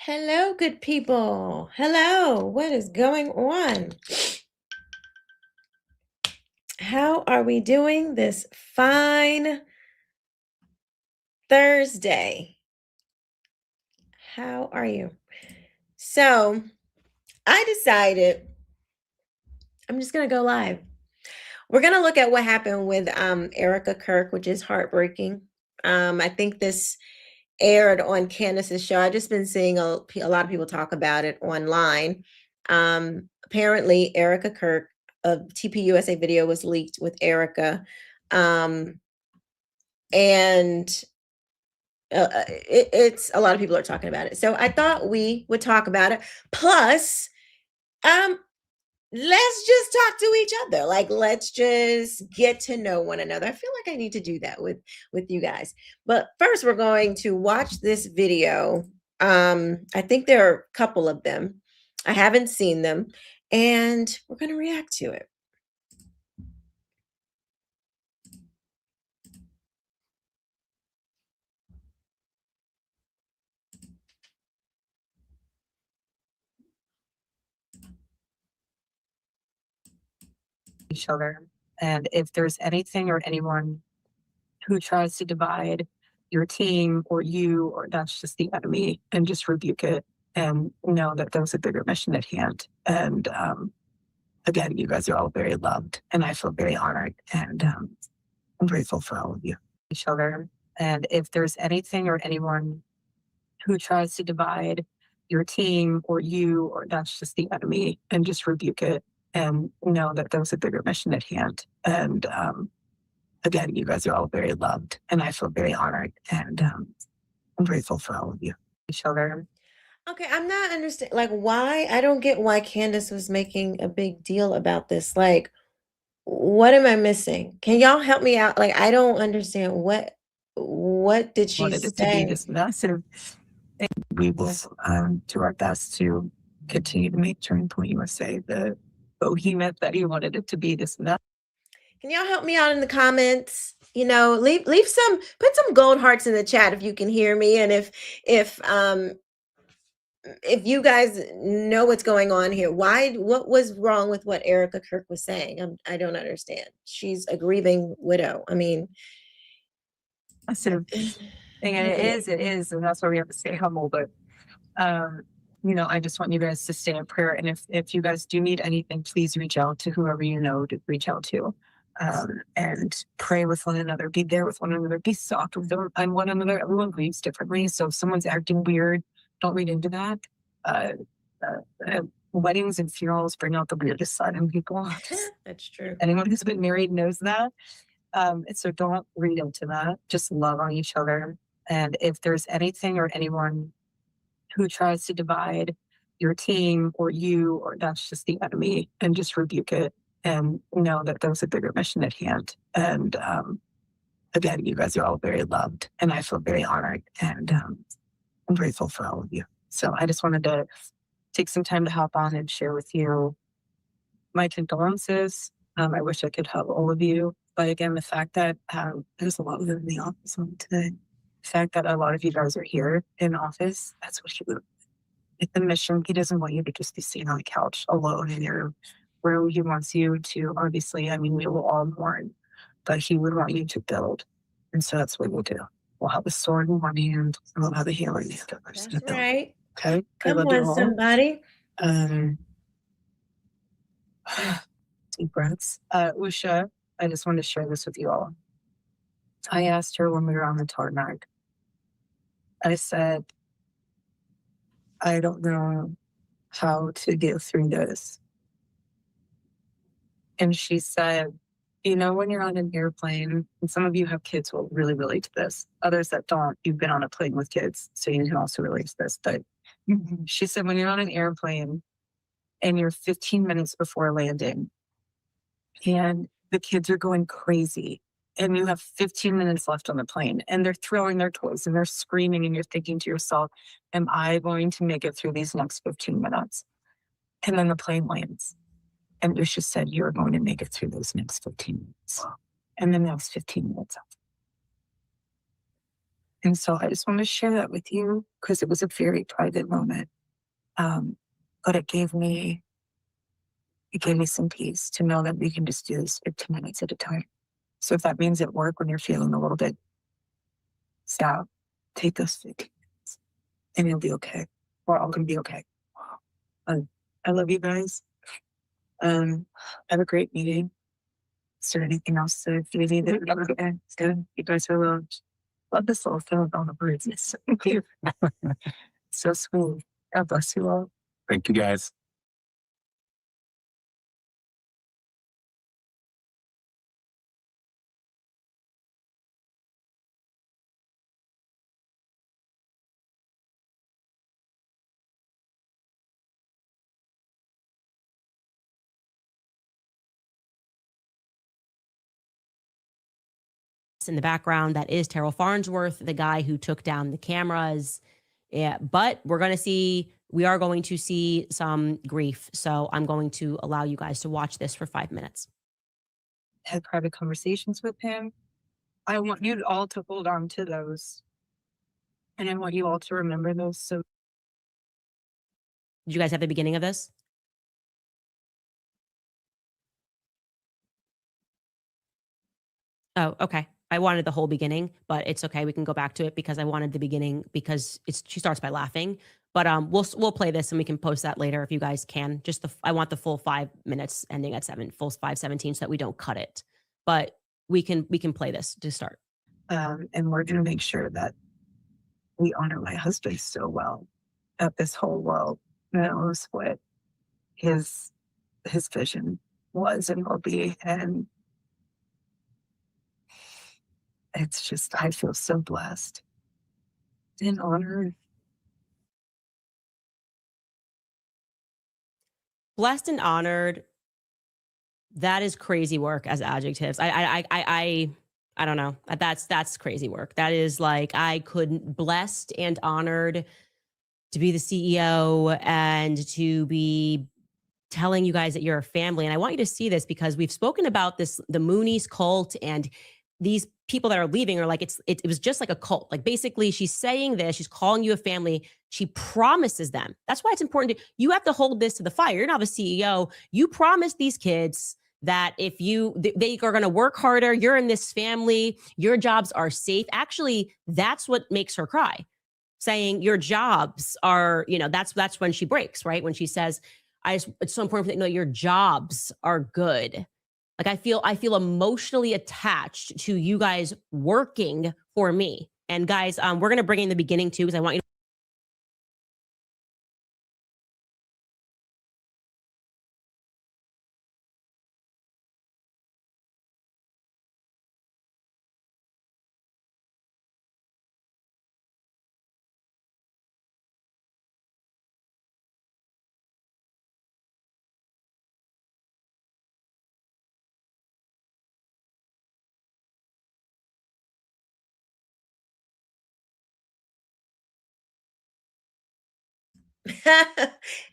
Hello, good people. Hello, what is going on? How are we doing this fine Thursday? How are you? So, I decided I'm just going to go live. We're going to look at what happened with Erika Kirk, which is heartbreaking. I think this aired on Candace's show. I've just been seeing a lot of people talk about it online. Apparently, Erika Kirk, a TPUSA video was leaked with Erika. And it's a lot of people are talking about it. So I thought we would talk about it. Plus, um, let's just talk to each other. Like, let's just get to know one another. I feel like I need to do that with you guys. But first, we're going to watch this video. I think there are a couple of them. I haven't seen them, and we're going to react to it. Each other. And if there's anything or anyone who tries to divide your team or you, or that's just the enemy, and just rebuke it and know that there's a bigger mission at hand. And again, you guys are all very loved, and I feel very honored, and I'm grateful for all of you. Each other. And if there's anything or anyone who tries to divide your team or you, or that's just the enemy, and just rebuke it and know that there's a bigger mission at hand. And again, you guys are all very loved, and I feel very honored, and I'm grateful for all of you. Each other. Okay, I'm not understanding. Like, why? I don't get why Candace was making a big deal about this. Like, what am I missing? Can y'all help me out? Like, I don't understand what did she Wanted it to be say? this massive, and we will do our best to continue to make Turning Point USA the behemoth that he wanted it to be. This massive. Can y'all help me out in the comments? You know, leave some, put some gold hearts in the chat if you can hear me, and if you guys know what's going on here. What was wrong with what Erika Kirk was saying? I don't understand. She's a grieving widow. I mean, massive thing, and it is, and that's why we have to stay humble. But you know, I just want you guys to stay in prayer, and if you guys do need anything, please reach out to whoever you know to reach out to, and pray with one another, be there with one another, be soft with one another. Everyone grieves differently, so if someone's acting weird, don't read into that. Weddings and funerals bring out the weirdest side in people. That's true. Anyone who's been married knows that. So don't read into that. Just love on each other. And if there's anything or anyone who tries to divide your team or you, or that's just the enemy, and just rebuke it and know that there's a bigger mission at hand. And again, you guys are all very loved, and I feel very honored, and I'm grateful for all of you. So I just wanted to take some time to hop on and share with you my condolences. I wish I could help all of you. But again, the fact that there's a lot of them in the office on today, the fact that a lot of you guys are here in office, that's what he would. It's the mission. He doesn't want you to just be sitting on the couch alone in your room. He wants you to, obviously, I mean, we will all mourn, but he would want you to build. And so that's what we'll do. We'll have a sword in one hand, and we'll have a hammer in the other. That's right. Okay? Come on, somebody. Deep breaths. Usha, I just wanted to share this with you all. I asked her when we were on the tarmac. I said, I don't know how to get through this. And she said, you know, when you're on an airplane, and some of you have kids will really relate to this. Others that don't, you've been on a plane with kids, so you can also relate to this. But she said, when you're on an airplane and you're 15 minutes before landing, and the kids are going crazy, and you have 15 minutes left on the plane, and they're throwing their toys and they're screaming, and you're thinking to yourself, am I going to make it through these next 15 minutes? And then the plane lands. And Usha said, you're going to make it through those next 15 minutes. And the next 15 minutes. And so I just want to share that with you because it was a very private moment. But it gave me some peace to know that we can just do this 15 minutes at a time. So if that means at work when you're feeling a little bit sad, take those 15 minutes and you'll be okay. We're all going to be okay. I love you guys. Have a great meeting. Is there anything else that you need? Okay, it's good. You guys are loved. Love this little film with all the birds. It's so cute. So sweet. God bless you all. Thank you, guys. In the background, that is Terrell Farnsworth, the guy who took down the cameras. Yeah, but we are going to see some grief. So I'm going to allow you guys to watch this for 5 minutes. Had private conversations with him. I want you all to hold on to those. And I want you all to remember those. So Did you guys have the beginning of this? Oh, okay. I wanted the whole beginning, but it's okay. We can go back to it because I wanted the beginning because she starts by laughing. But we'll play this and we can post that later if you guys can. I want the full 5 minutes ending at 7, full 5:17 so that we don't cut it. But we can play this to start. and we're going to make sure that we honor my husband so well that this whole world knows what his vision was and will be. And it's just, I feel so blessed and honored. Blessed and honored. That is crazy work as adjectives. I don't know. That's crazy work. That is like, I couldn't, blessed and honored to be the CEO and to be telling you guys that you're a family. And I want you to see this because we've spoken about this, the Moonies cult, and these people that are leaving are like, it was just like a cult. Like basically she's saying this, she's calling you a family. She promises them. That's why it's important you have to hold this to the fire. You're not a CEO. You promise these kids that if they are going to work harder, you're in this family, your jobs are safe. Actually, that's what makes her cry. Saying your jobs are, that's when she breaks, right? When she says, it's so important to know your jobs are good. Like I feel emotionally attached to you guys working for me. And guys, we're going to bring in the beginning too, because I want you to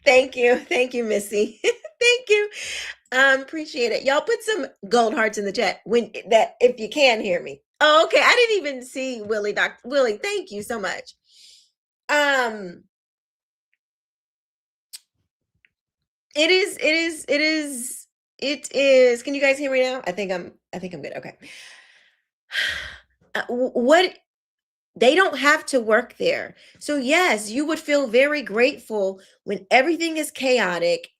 Thank you. Thank you, Missy. Thank you. Appreciate it. Y'all put some gold hearts in the chat if you can hear me. Oh, okay. I didn't even see Willie. Dr. Willie, thank you so much. It is. Can you guys hear me now? I think I'm good. Okay. What they don't have to work there. So yes, you would feel very grateful when everything is chaotic.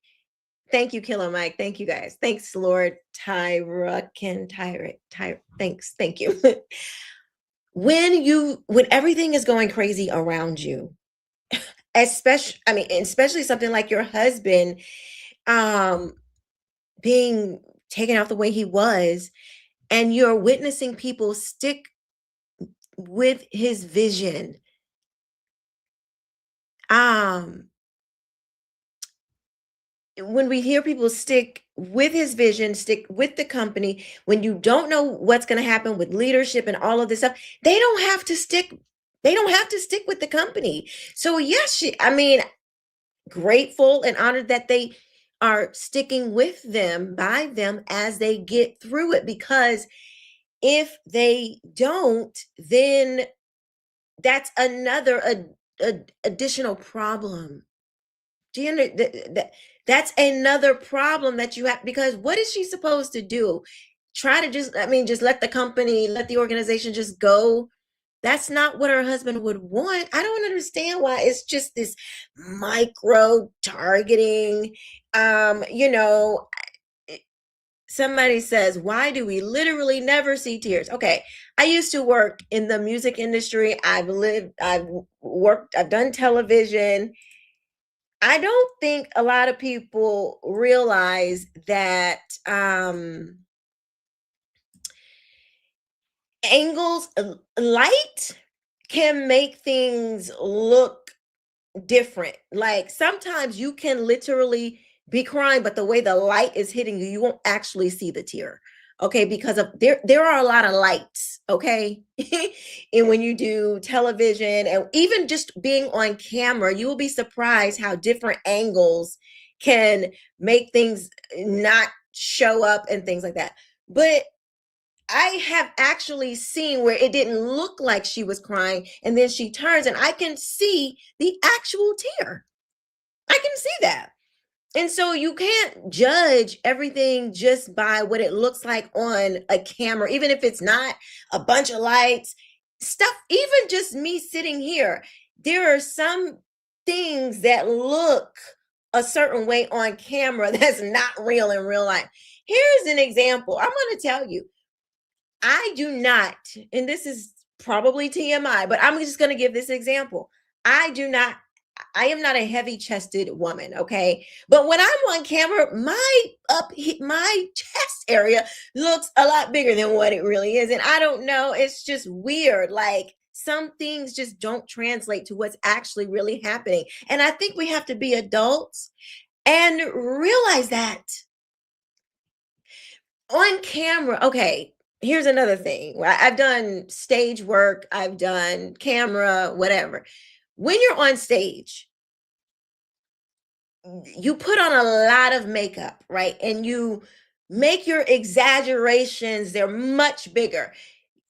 Thank you, Killer Mike. Thank you guys. Thanks, Lord Tyra. Thanks. Thank you. When everything is going crazy around you, especially something like your husband being taken out the way he was, and you're witnessing people stick with his vision. When we hear people stick with his vision, stick with the company, when you don't know what's going to happen with leadership and all of this stuff, they don't have to stick with the company. So yes, grateful and honored that they are sticking with them, by them, as they get through it, because if they don't, then that's another additional problem. Do you that's another problem that you have, because what is she supposed to do? Try to just, I mean, just let the company, let the organization just go? That's not what her husband would want. I don't understand why it's just this micro targeting. You know, somebody says, why do we literally never see tears? Okay, I used to work in the music industry. I've worked, I've done television. I don't think a lot of people realize that angles, light can make things look different. Like sometimes you can literally be crying, but the way the light is hitting you, you won't actually see the tear. Okay, because of there are a lot of lights, okay? And when you do television and even just being on camera, you will be surprised how different angles can make things not show up and things like that. But I have actually seen where it didn't look like she was crying, and then she turns and I can see the actual tear. I can see that. And so you can't judge everything just by what it looks like on a camera, even if it's not a bunch of lights, stuff, even just me sitting here. There are some things that look a certain way on camera that's not real in real life. Here's an example. I'm going to tell you. I do not, and this is probably TMI, but I'm just going to give this example. I am not a heavy chested woman, okay? But when I'm on camera, my chest area looks a lot bigger than what it really is. And I don't know, it's just weird. Like some things just don't translate to what's actually really happening. And I think we have to be adults and realize that on camera. Okay, here's another thing. I've done stage work, I've done camera, whatever. When you're on stage, you put on a lot of makeup, right? And you make your exaggerations, they're much bigger.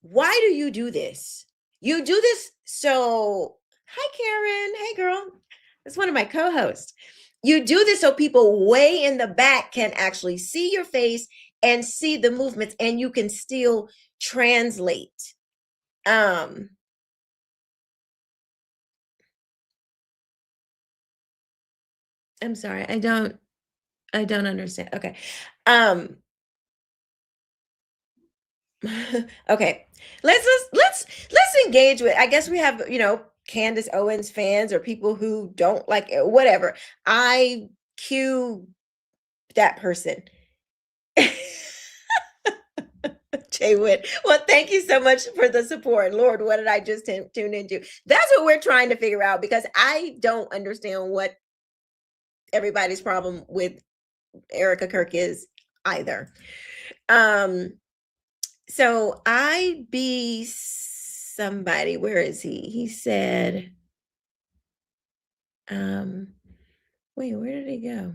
Why do you do this? You do this so, hi, Karen. Hey, girl. That's one of my co hosts. You do this so people way in the back can actually see your face and see the movements, and you can still translate. I'm sorry. I don't understand. Okay. Um okay. Let's engage with, I guess we have, Candace Owens fans or people who don't like it, whatever. I cue that person. Jay Wood. Well, thank you so much for the support. Lord, what did I just tune into? That's what we're trying to figure out, because I don't understand what everybody's problem with Erika Kirk is either. So I be somebody, where is he? He said, wait, where did he go?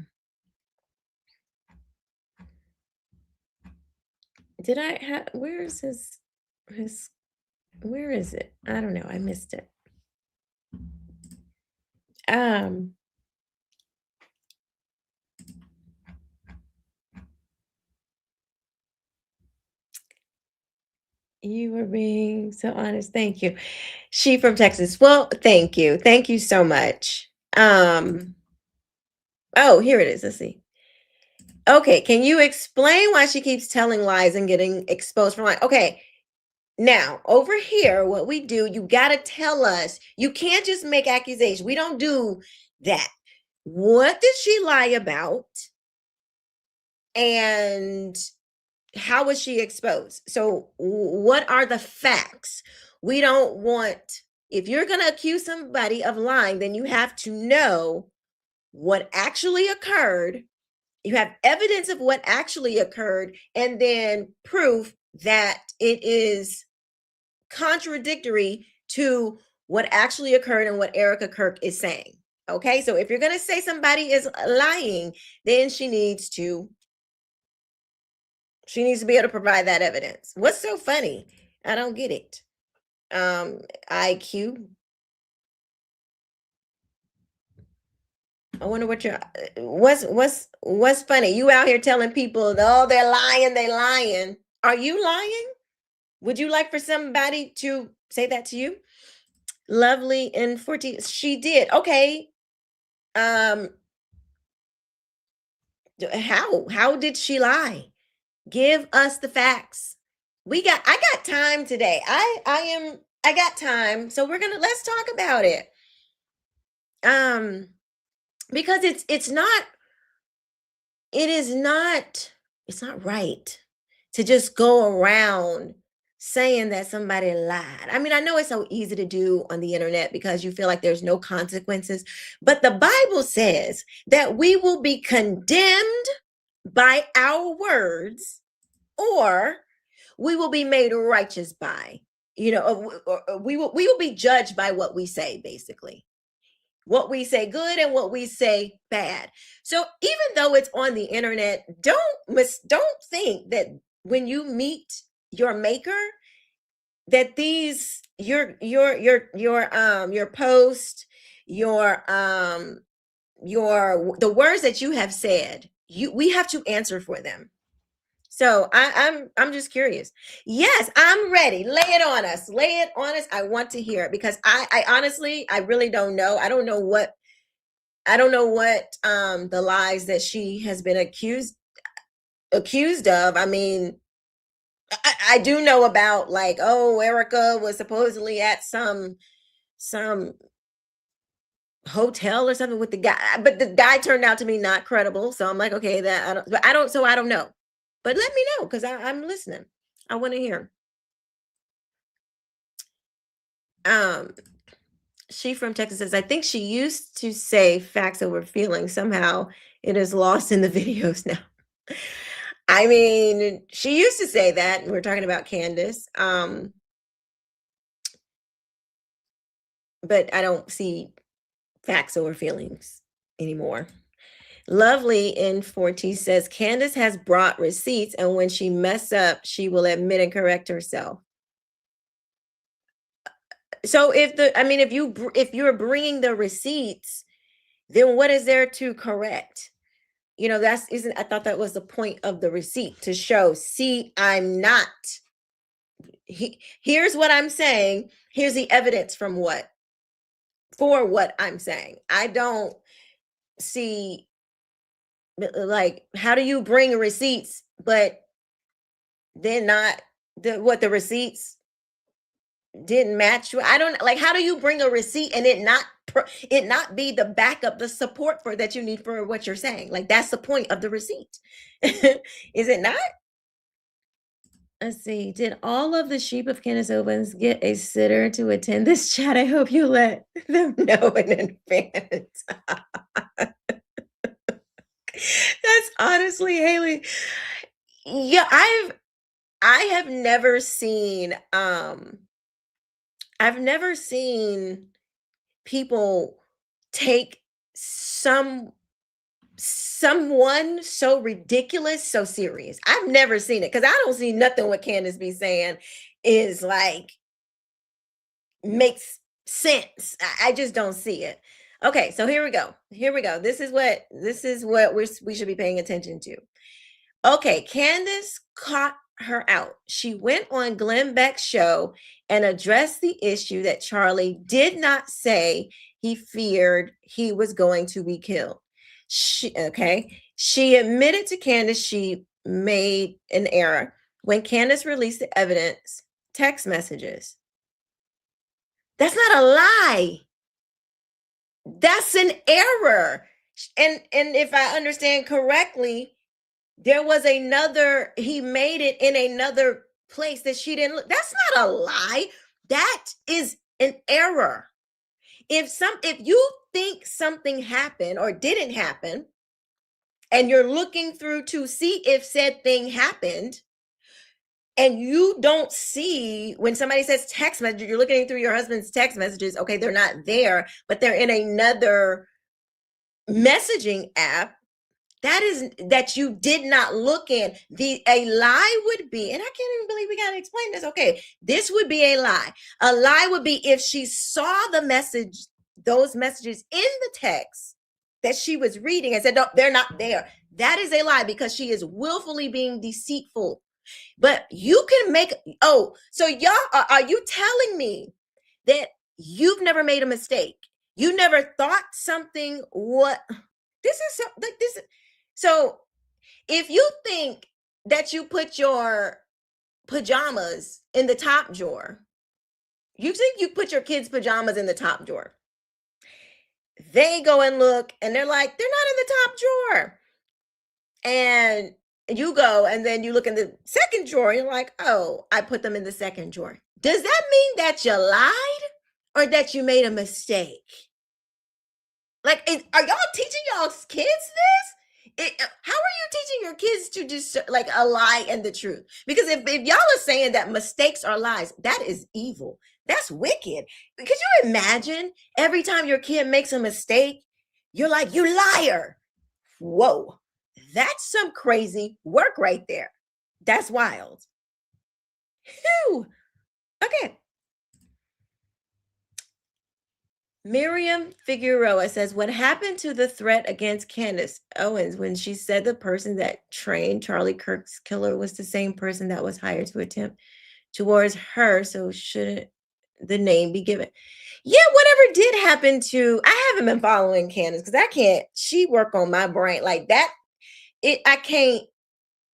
Did I have, where is his, where is it? I don't know. I missed it. You were being so honest. Thank you. She from Texas. Well, thank you. Thank you so much. Oh, here it is. Let's see. Okay, can you explain why she keeps telling lies and getting exposed for lying? Okay, now over here, what we do, you got to tell us. You can't just make accusations. We don't do that. What did she lie about? And how was she exposed? So, what are the facts? We don't want, if you're going to accuse somebody of lying, then you have to know what actually occurred. You have evidence of what actually occurred, and then proof that it is contradictory to what actually occurred and what Erika Kirk is saying. Okay, so if you're going to say somebody is lying, then she needs to be able to provide that evidence. What's so funny? I don't get it. IQ. I wonder what what's funny. You out here telling people, oh, they're lying, they lying. Are you lying? Would you like for somebody to say that to you? Lovely in 40. She did. Okay. How did she lie? Give us the facts. I got time today. I got time. So let's talk about it. Because it's not right to just go around saying that somebody lied. I mean, I know it's so easy to do on the internet because you feel like there's no consequences, but the Bible says that we will be condemned by our words, or we will be made righteous by, or we will be judged by what we say, basically. What we say good and what we say bad. So even though it's on the internet, don't think that when you meet your maker, that your post, the words that you have said, we have to answer for them. So I'm just curious. Yes, I'm ready. Lay it on us. I want to hear it because I honestly, I really don't know. I don't know what the lies that she has been accused of. I mean, I do know about, like, oh, Erika was supposedly at some hotel or something with the guy, but the guy turned out to be not credible. So I'm like, okay, I don't know. But let me know, because I'm listening. I want to hear. She from Texas says, I think she used to say facts over feelings. Somehow it is lost in the videos now. I mean, she used to say that. We're talking about Candace. But I don't see facts over feelings anymore. Lovely in 40 says, Candace has brought receipts, and when she mess up, she will admit and correct herself. So if you're bringing the receipts, then what is there to correct? I thought that was the point of the receipt, to show, see, I'm not. Here's what I'm saying. Here's the evidence for what I'm saying. I don't see, like, how do you bring receipts, but then not the receipts didn't match? I don't, like, how do you bring a receipt and it not be the backup, the support for that you need for what you're saying? Like, that's the point of the receipt. Is it not? Let's see. Did all of the sheep of Candace Owens get a sitter to attend this chat? I hope you let them know in advance. That's honestly, Haley. Yeah, I have never seen people take someone so ridiculous so serious. I've never seen it, because I don't see nothing what Candace be saying is like makes sense. I just don't see it. Okay, so here we go. This is what we should be paying attention to. Okay, Candace caught her out. She went on Glenn Beck's show and addressed the issue that Charlie did not say he feared he was going to be killed. She admitted to Candace she made an error when Candace released the evidence, text messages. That's not a lie. That's an error. And if I understand correctly, there was he made it in another place that she didn't. That's not a lie. That is an error. If you think something happened or didn't happen, and you're looking through to see if said thing happened, and you don't see, when somebody says text message, you're looking through your husband's text messages. Okay, they're not there, but they're in another messaging app. that you did not look in. A lie would be, and I can't even believe we got to explain this. Okay, this would be a lie. A lie would be if she saw the message, those messages in the text that she was reading and said, no, they're not there. That is a lie because she is willfully being deceitful. But you can make, so y'all, are you telling me that you've never made a mistake? You never thought something, this is so, like this. So if you think that you put your pajamas in the top drawer, you think you put your kids' pajamas in the top drawer. They go and look and they're like, they're not in the top drawer. And you go and then you look in the second drawer and you're like, oh, I put them in the second drawer. Does that mean that you lied or that you made a mistake? Like, are y'all teaching y'all's kids this? How are you teaching your kids to just like a lie and the truth? Because if y'all are saying that mistakes are lies, that is evil. That's wicked. Could you imagine every time your kid makes a mistake, you're like, you liar. Whoa, that's some crazy work right there. That's wild. Phew. Okay. Miriam Figueroa says, what happened to the threat against Candace Owens when she said the person that trained Charlie Kirk's killer was the same person that was hired to attempt towards her? So shouldn't the name be given? Yeah, whatever did happen to, I haven't been following Candace because she work on my brain like that. I can't,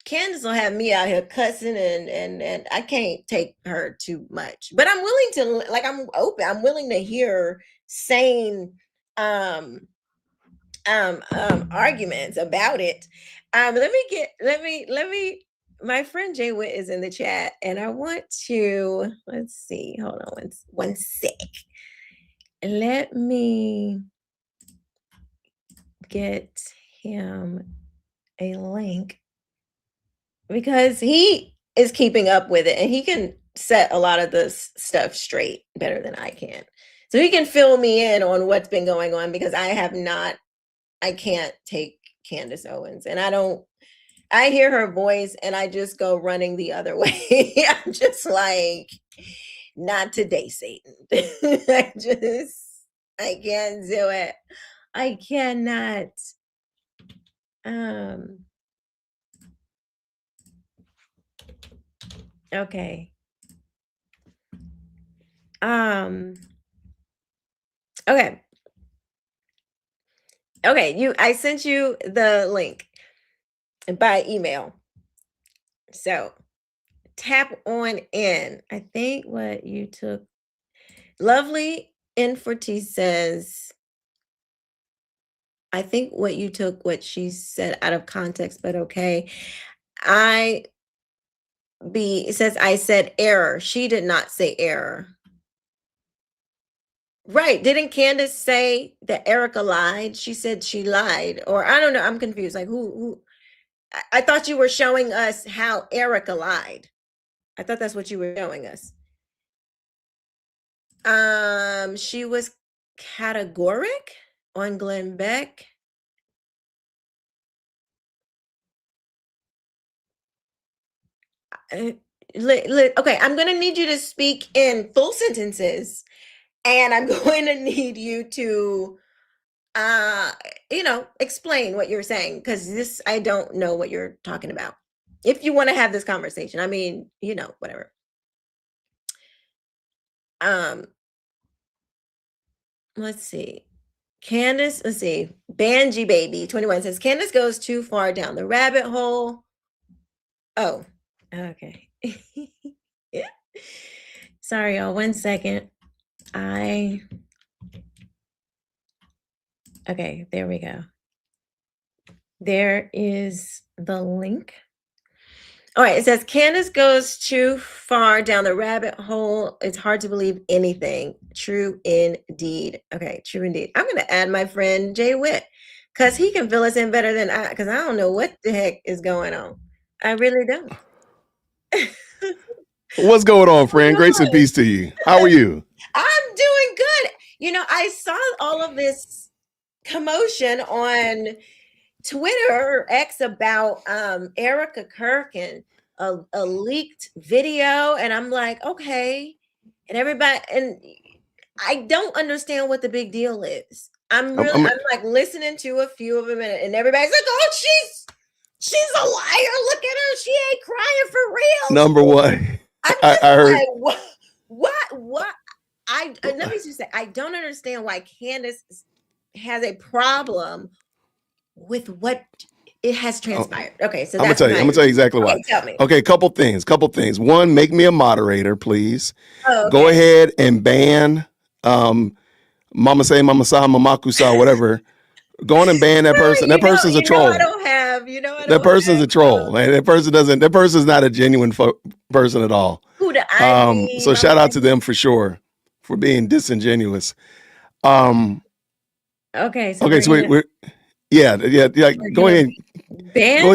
Candace will have me out here cussing and I can't take her too much. But I'm willing to, like, I'm open. I'm willing to hear sane arguments about it. My friend Jay Witt is in the chat and I want to, let's see, hold on one sec. Let me get him a link because he is keeping up with it and he can set a lot of this stuff straight better than I can. So he can fill me in on what's been going on because I can't take Candace Owens and I hear her voice and I just go running the other way. I'm just like, not today, Satan. I can't do it. I cannot. Okay. Okay. Okay, I sent you the link by email. So tap on in. I think what you took, Lovely Inferty says, I think what you took what she said out of context, but okay. It says I said error. She did not say error. Right. Didn't Candace say that Erika lied? She said she lied. Or I don't know. I'm confused. Like who I thought you were showing us how Erika lied. I thought that's what you were showing us. She was categoric on Glenn Beck. Okay, I'm going to need you to speak in full sentences and I'm going to need you to explain what you're saying because I don't know what you're talking about. If you want to have this conversation, I mean, whatever. Let's see. Candace, let's see. Banji Baby 21 says Candace goes too far down the rabbit hole. Oh, okay. Yeah. Sorry, y'all. 1 second. Okay, there we go. There is the link. All right, it says Candace goes too far down the rabbit hole. It's hard to believe anything. True indeed. Okay, true indeed. I'm going to add my friend Jay Witt because he can fill us in better than because I don't know what the heck is going on. I really don't. What's going on, friend? Grace and peace to you. How are you? I'm doing good. I saw all of this commotion on Twitter or X about Erika Kirk and a leaked video, and I'm like, okay, and everybody, and I don't understand what the big deal is. I'm like listening to a few of them, and everybody's like, oh, she's a liar. Look at her, she ain't crying for real. Number one, I'm I heard. like, what? Let me just say, I don't understand why Candace has a problem with what it has transpired. Okay, so I'm gonna tell you exactly why. Tell me. Okay, couple things. One, make me a moderator, please. Oh, okay. Go ahead and ban Mama Say, Mama Sa, Mamaku Sa, whatever. Go on and ban that person. That person's a troll. That person's a troll. And that person's not a genuine person at all. Who do I mean? So shout out to them for sure for being disingenuous. Okay. So we're yeah. Go ahead. Go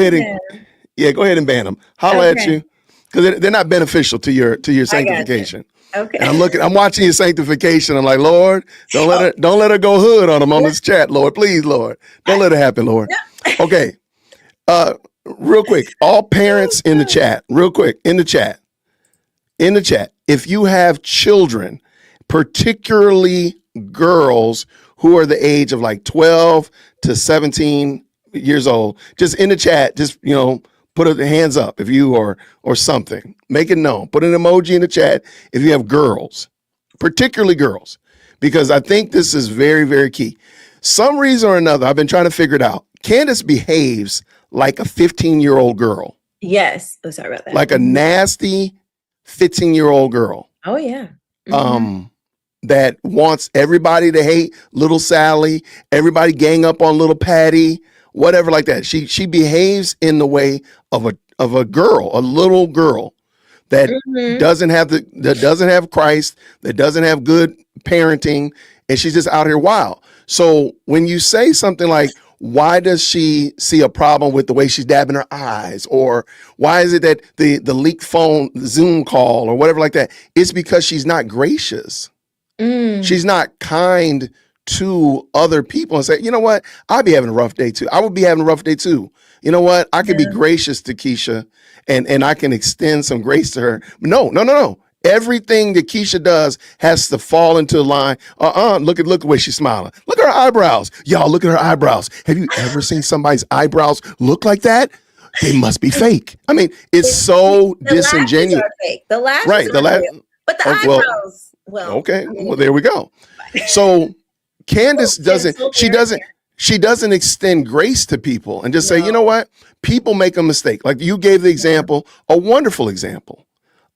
ahead and ban them. Holla at you, because they're not beneficial to your sanctification. Okay. And I'm watching your sanctification. I'm like, Lord, don't let her go hood on them on this chat, Lord. Please, Lord. Don't let it happen, Lord. Okay. Real quick, all parents in the chat, if you have children, particularly girls who are the age of like 12 to 17 years old, just in the chat, just, put a hands up if you or something. Make it known. Put an emoji in the chat if you have girls, particularly girls, because I think this is very, very key. Some reason or another, I've been trying to figure it out. Candace behaves like a 15-year-old girl. Yes. Oh, sorry about that. Like a nasty 15-year-old girl. Oh, yeah. That wants everybody to hate little Sally, everybody gang up on little Patty, whatever like that. She behaves in the way of a girl, a little girl that doesn't have Christ, that doesn't have good parenting, and she's just out here wild. So when you say something like, why does she see a problem with the way she's dabbing her eyes? Or why is it that the leaked phone Zoom call or whatever like that? It's because she's not gracious. She's not kind to other people and say, you know what? I'll be having a rough day too. I would be having a rough day too. You know what? I can be gracious to Keisha and I can extend some grace to her. No. Everything that Keisha does has to fall into line. Look at the way she's smiling. Look at her eyebrows. Y'all, look at her eyebrows. Have you ever seen somebody's eyebrows look like that? They must be fake. I mean, it's so disingenuous. The lashes are real, but the eyebrows. Okay. Well, there we go. So Candace doesn't extend grace to people and just say, you know what? People make a mistake. Like you gave the example, a wonderful example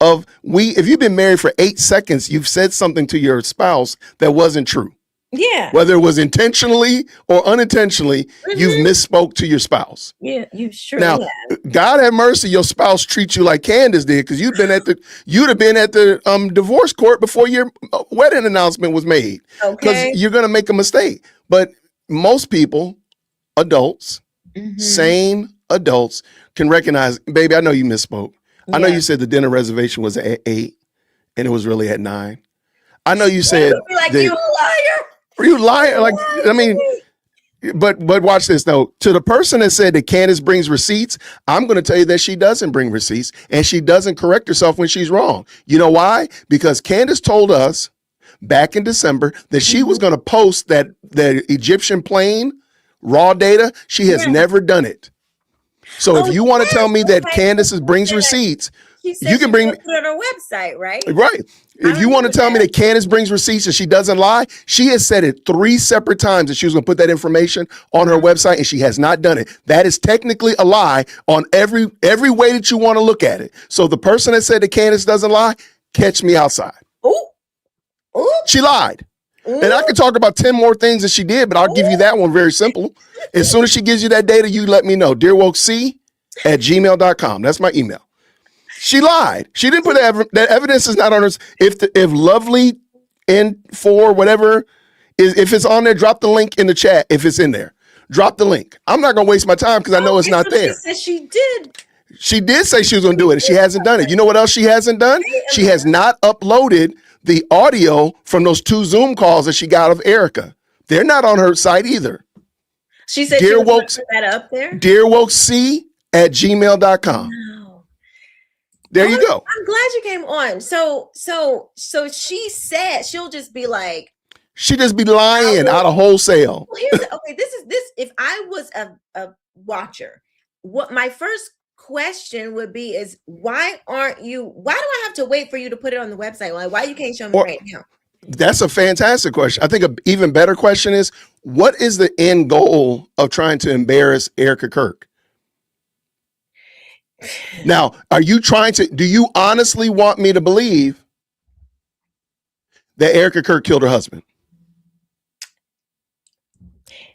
of if you've been married for 8 seconds, you've said something to your spouse that wasn't true. Yeah. Whether it was intentionally or unintentionally, you've misspoke to your spouse. Yeah, you sure Now, have. God have mercy, your spouse treats you like Candace did, because you'd have been at the divorce court before your wedding announcement was made. Because you're gonna make a mistake. But most people, adults, sane adults, can recognize, baby, I know you misspoke. I know you said the dinner reservation was at 8 and it was really at 9. I know you said you liar. You liar. Like, I mean, but watch this though. To the person that said that Candace brings receipts, I'm going to tell you that she doesn't bring receipts and she doesn't correct herself when she's wrong. You know why? Because Candace told us back in December that she was going to post that Egyptian plane raw data. She has never done it. So if you want to tell me that Candace brings receipts, you can bring it on her website, right? Right. If you want to tell me that Candace brings receipts and she doesn't lie, she has said it 3 separate times that she was going to put that information on her website and she has not done it. That is technically a lie on every way that you want to look at it. So the person that said that Candace doesn't lie, catch me outside. Ooh. She lied. Ooh. And I could talk about 10 more things that she did, but I'll give you that one very simple. As soon as she gives you that data, you let me know. dearwokec@gmail.com. That's my email. She lied. She didn't put that evidence is not on her. If lovely N4 whatever if it's on there, drop the link in the chat. If it's in there, drop the link. I'm not gonna waste my time because I know it's not there. She said she did. She did say she was gonna do it, and she hasn't done it. You know what else she hasn't done? She has not uploaded the audio from those 2 Zoom calls that she got of Erika. They're not on her site either. She said she Dear was gonna Wokes, put that up there. dearwokec@gmail.com. Wow. There you go. I'm glad you came on. So she said she'll just be like, She just be lying out of wholesale. well, here's okay. This is this. If I was a watcher, what my first question would be is why do I have to wait for you to put it on the website? Like, why you can't show me right now? That's a fantastic question. I think an even better question is, what is the end goal of trying to embarrass Erika Kirk? Now, do you honestly want me to believe that Erika Kirk killed her husband?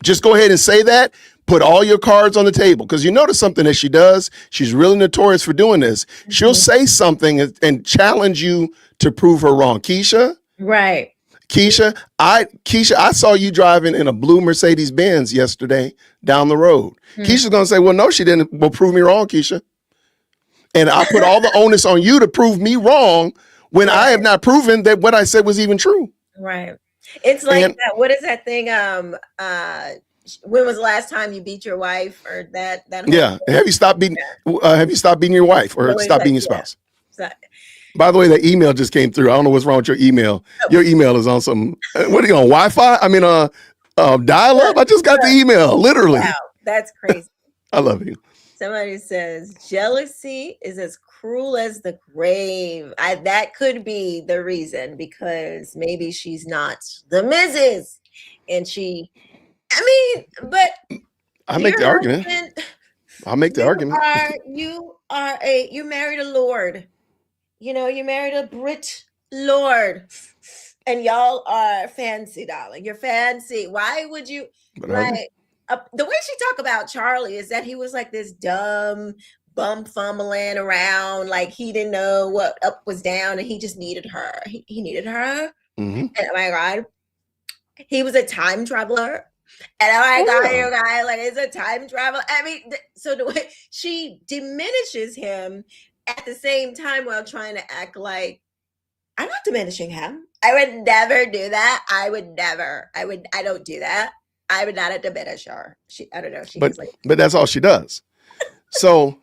Just go ahead and say that. Put all your cards on the table, because you notice something that she does. She's really notorious for doing this. She'll say something and challenge you to prove her wrong. Keisha, Right. Keisha, I saw you driving in a blue Mercedes Benz yesterday down the road. Keisha's gonna say, well, no, she didn't. Well, prove me wrong, Keisha. And I put all the onus on you to prove me wrong when I have not proven that what I said was even true. Right. It's like that. What is that thing? When was the last time you beat your wife, or that whole Yeah. thing? Have you stopped beating your wife, or stop beating your spouse? So- By the way, the email just came through. I don't know what's wrong with your email. Your email is on some, what are you on, Wi-Fi? I mean, dial-up? I just got the email, literally. Wow, that's crazy. I love you. Somebody says jealousy is as cruel as the grave. That could be the reason, because maybe she's not the Mrs. And but I make the argument. I'll make the argument. You married a lord. You know, you married a Brit lord, and y'all are fancy, darling. You're fancy. Why would you the way she talk about Charlie is that he was like this dumb bum fumbling around, like he didn't know what up was down, and he just needed her. He needed her. Mm-hmm. And oh my God, he was a time traveler. And oh my God, you guys, like, it's a time travel. I mean, so the way she diminishes him at the same time while trying to act like, I'm not diminishing him. I would never do that. I don't do that. I would not diminish her. I don't know. But that's all she does. So,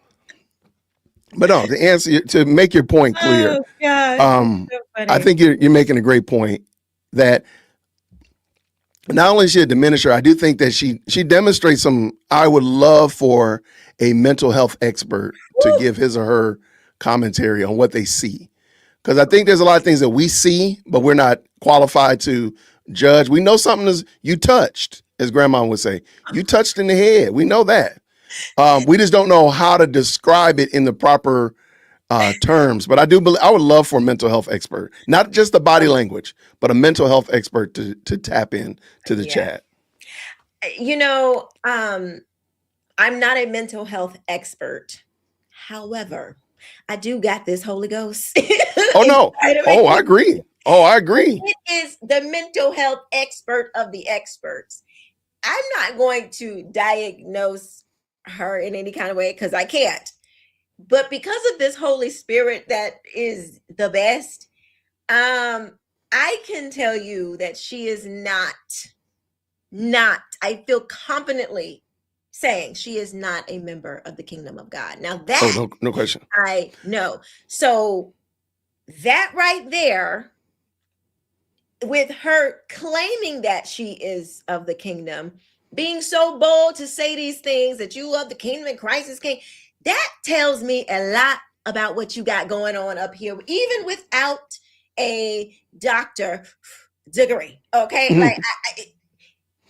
but no, to answer, to make your point clear, so I think you're making a great point that not only is she a diminisher, I do think that she demonstrates I would love for a mental health expert to give his or her commentary on what they see. Because I think there's a lot of things that we see, but we're not qualified to judge. We know something is you touched, as grandma would say. You touched in the head. We know that. We just don't know how to describe it in the proper terms. But I would love for a mental health expert, not just the body language, but a mental health expert to tap in to the chat. You know, I'm not a mental health expert. However, I do got this Holy Ghost. Oh, no. Oh, I agree. It is the mental health expert of the experts. I'm not going to diagnose her in any kind of way, because I can't. But because of this Holy Spirit that is the best, I can tell you that she is not, I feel confidently saying she is not a member of the kingdom of God. Now that no question. I know. So that right there, with her claiming that she is of the kingdom, being so bold to say these things, that you love the kingdom and Christ is king, that tells me a lot about what you got going on up here, even without a doctor degree. Okay. Mm-hmm. Like,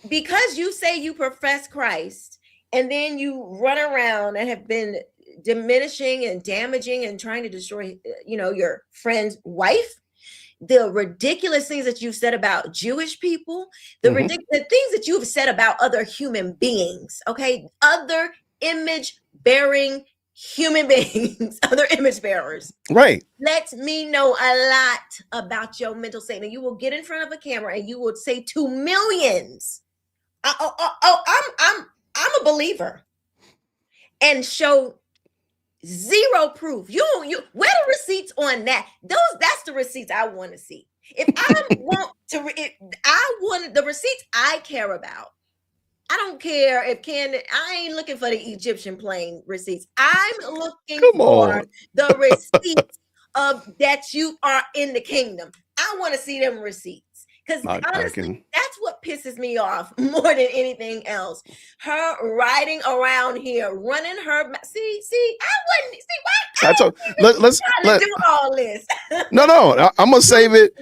because you say you profess Christ, and then you run around and have been diminishing and damaging and trying to destroy, your friend's wife, the ridiculous things that you've said about Jewish people, the ridiculous things that you've said about other human beings, okay? Other image-bearing human beings, other image bearers. Right. Lets me know a lot about your mental state. And you will get in front of a camera and you will say to millions, I'm a believer, and show zero proof. You where the receipts on that? That's the receipts I want to see. If I want the receipts I care about I don't care if I ain't looking for the Egyptian plane receipts. I'm looking Come for on. the receipts of that you are in the kingdom. I want to see them receipts. Because I honestly, can. that's what pisses me off more than anything else. Her riding around here, running her. See, I wouldn't see why That's a, let's trying to do all this. no. I'm gonna save it.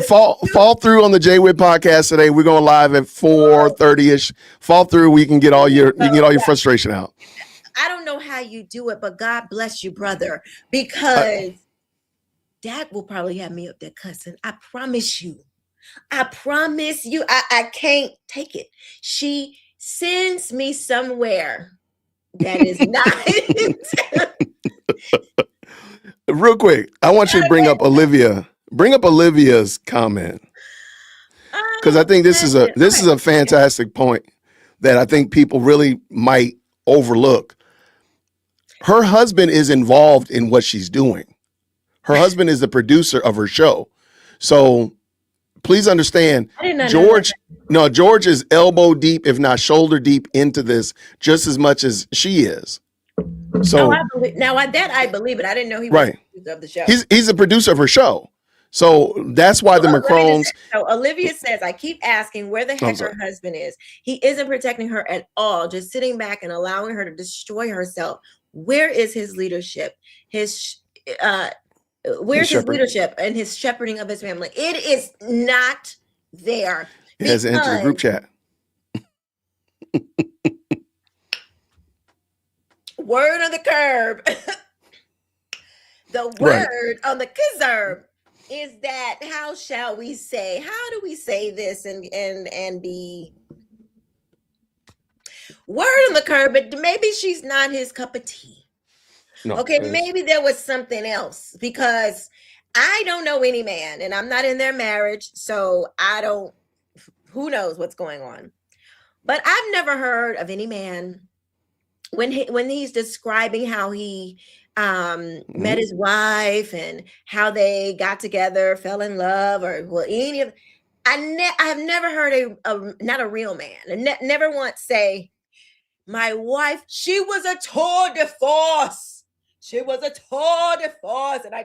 Fall through on the J Wit podcast today. We're going live at 4:30ish. Fall through. We can get all your frustration out. I don't know how you do it, but God bless you, brother, because Dad will probably have me up there cussing. I promise you. I can't take it. She sends me somewhere that is not. Real quick, I want you to bring up Olivia. Bring up Olivia's comment, because I think this is a fantastic point that I think people really might overlook. Her husband is involved in what she's doing. Her husband is the producer of her show. So please understand, George is elbow deep, if not shoulder deep, into this just as much as she is. So I believe it. I didn't know he was right. the producer of the show. He's the producer of her show. So that's why the Macrones. So Olivia says, I keep asking where the heck her husband is. He isn't protecting her at all, just sitting back and allowing her to destroy herself. Where is his leadership? Where's his leadership and his shepherding of his family? It is not there. It has entered the group chat. Word on the curb. The word on the curb is that, how do we say this and be word on the curb, but maybe she's not his cup of tea. No, okay, maybe there was something else, because I don't know any man and I'm not in their marriage, so who knows what's going on. But I've never heard of any man when he's describing how he met his wife and how they got together, fell in love, or any of. I have never heard not a real man, and never once say, my wife, she was a tour de force. She was a tour de force, and I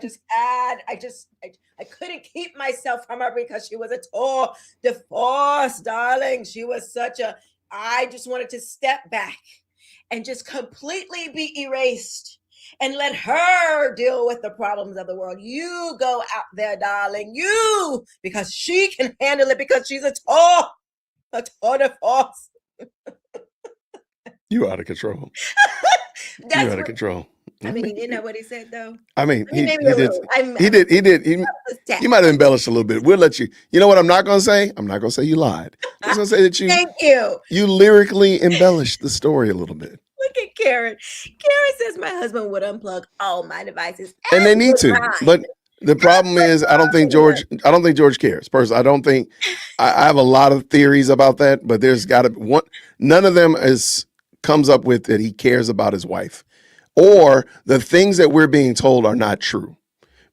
couldn't keep myself from her because she was a tour de force, darling. She was I just wanted to step back and just completely be erased and let her deal with the problems of the world. You go out there, darling, because she can handle it, because she's a tour de force. You out of control. You out of control. I mean, isn't that what he said, though? I mean, he did. He might have embellished a little bit. We'll let you. You know what I'm not going to say? I'm not going to say you lied. I'm going to say that Thank you. You lyrically embellished the story a little bit. Look at Karen. Karen says my husband would unplug all my devices. And they need to. But the problem is, I don't think George cares. Personally, I don't think. I have a lot of theories about that, but there's got to be one. None of them comes up with that he cares about his wife, or the things that we're being told are not true.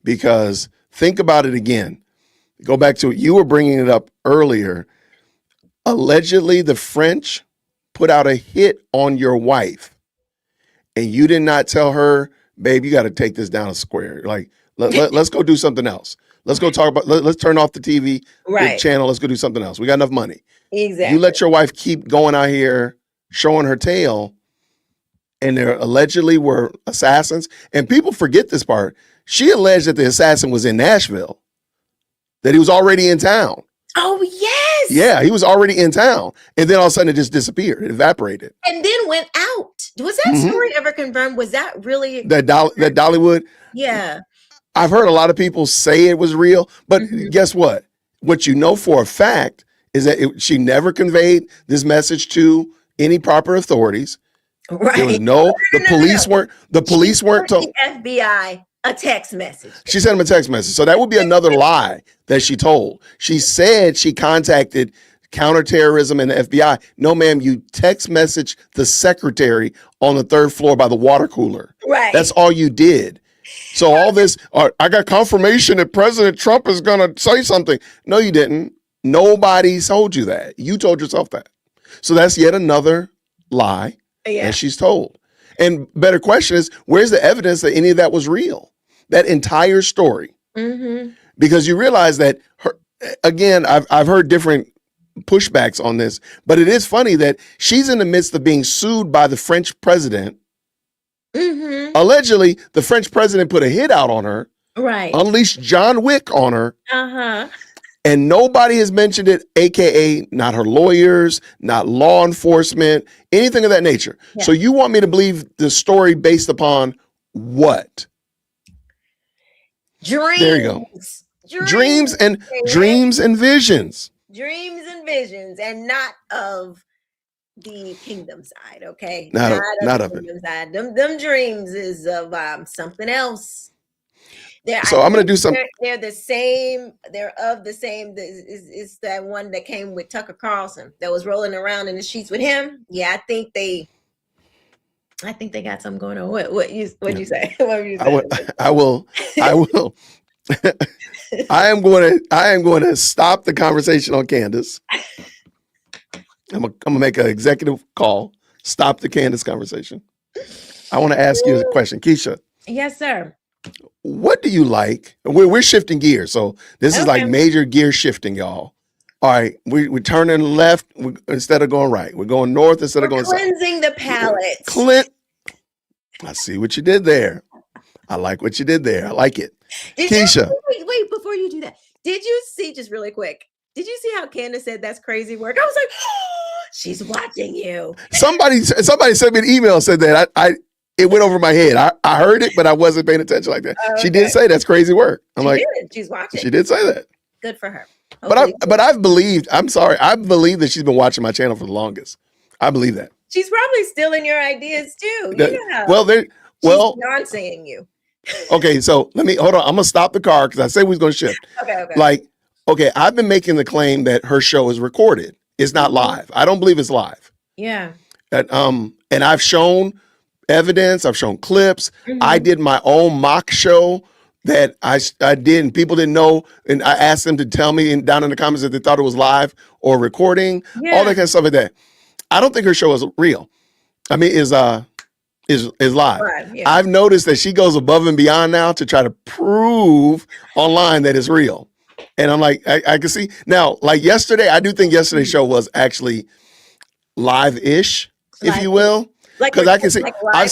Because think about it again. Go back to it. You were bringing it up earlier. Allegedly, the French put out a hit on your wife, and you did not tell her, babe, you got to take this down a square. Like, let's go do something else. Let's go talk about, let's turn off the TV channel. Let's go do something else. We got enough money. Exactly. You let your wife keep going out here showing her tail, and there allegedly were assassins. And people forget this part. She alleged that the assassin was in Nashville, that he was already in town. Oh, yes. Yeah, he was already in town. And then all of a sudden it just disappeared. It evaporated. And then went out. Was that story ever confirmed? Was that really? That Dollywood? Yeah. I've heard a lot of people say it was real, but guess what? What you know for a fact is that she never conveyed this message to any proper authorities. Right. There was the police weren't told. The FBI a text message. She sent him a text message. So that would be another lie that she told. She said she contacted counterterrorism and the FBI. No, ma'am, you text message the secretary on the 3rd floor by the water cooler. Right. That's all you did. So all this, I got confirmation that President Trump is going to say something. No, you didn't. Nobody told you that. You told yourself that. So that's yet another lie Yeah. that she's told. And better question is, where's the evidence that any of that was real? That entire story. Mm-hmm. Because you realize that again, I've heard different pushbacks on this, but it is funny that she's in the midst of being sued by the French president. Mm-hmm. Allegedly, the French president put a hit out on her, Right. unleashed John Wick on her, Uh-huh. and nobody has mentioned it, aka not her lawyers, not law enforcement, anything of that nature. Yeah. So you want me to believe the story based upon what? Dreams. There you go. Dreams and visions. Dreams and visions, and not of the kingdom side, okay? Not of the it. kingdom side. Them dreams is of something else. So I'm going to do something. They're the same. They're of the same. It's that one that came with Tucker Carlson that was rolling around in the sheets with him. Yeah, I think they got something going on. What'd you say? What you say? I will. I am going to stop the conversation on Candace. I'm gonna make an executive call. Stop the Candace conversation. I want to ask you a question, Keisha. Yes, sir. What do you like? We're shifting gears, so this is like major gear shifting, y'all. All right, we're turning left instead of going right. We're going north instead of going south. Cleansing the palate. I see what you did there. I like what you did there. I like it. Keisha. Wait, before you do that, did you see, just really quick, did you see how Candace said that's crazy work? I was like, oh, she's watching you. Somebody sent me an email and said that. It went over my head. I heard it, but I wasn't paying attention like that. Okay. She did say that's crazy work. She's watching. She did say that. Good for her. But I've believed, I'm sorry, I believe that she's been watching my channel for the longest. I believe that. She's probably stealing your ideas too. Well, she's saying you. Okay, so hold on. I'm gonna stop the car because I said we was gonna shift. Okay. I've been making the claim that her show is recorded. It's not live. I don't believe it's live. Yeah. And I've shown evidence. I've shown clips. Mm-hmm. I did my own mock show that I did, and people didn't know. And I asked them to tell me down in the comments that they thought it was live or recording. Yeah. All that kind of stuff like that. I don't think her show is real. I mean, is live. Yeah. I've noticed that she goes above and beyond now to try to prove online that it's real. And I'm like, I can see now, like yesterday, I do think yesterday's show was actually live-ish, if you will. Because I can see, I've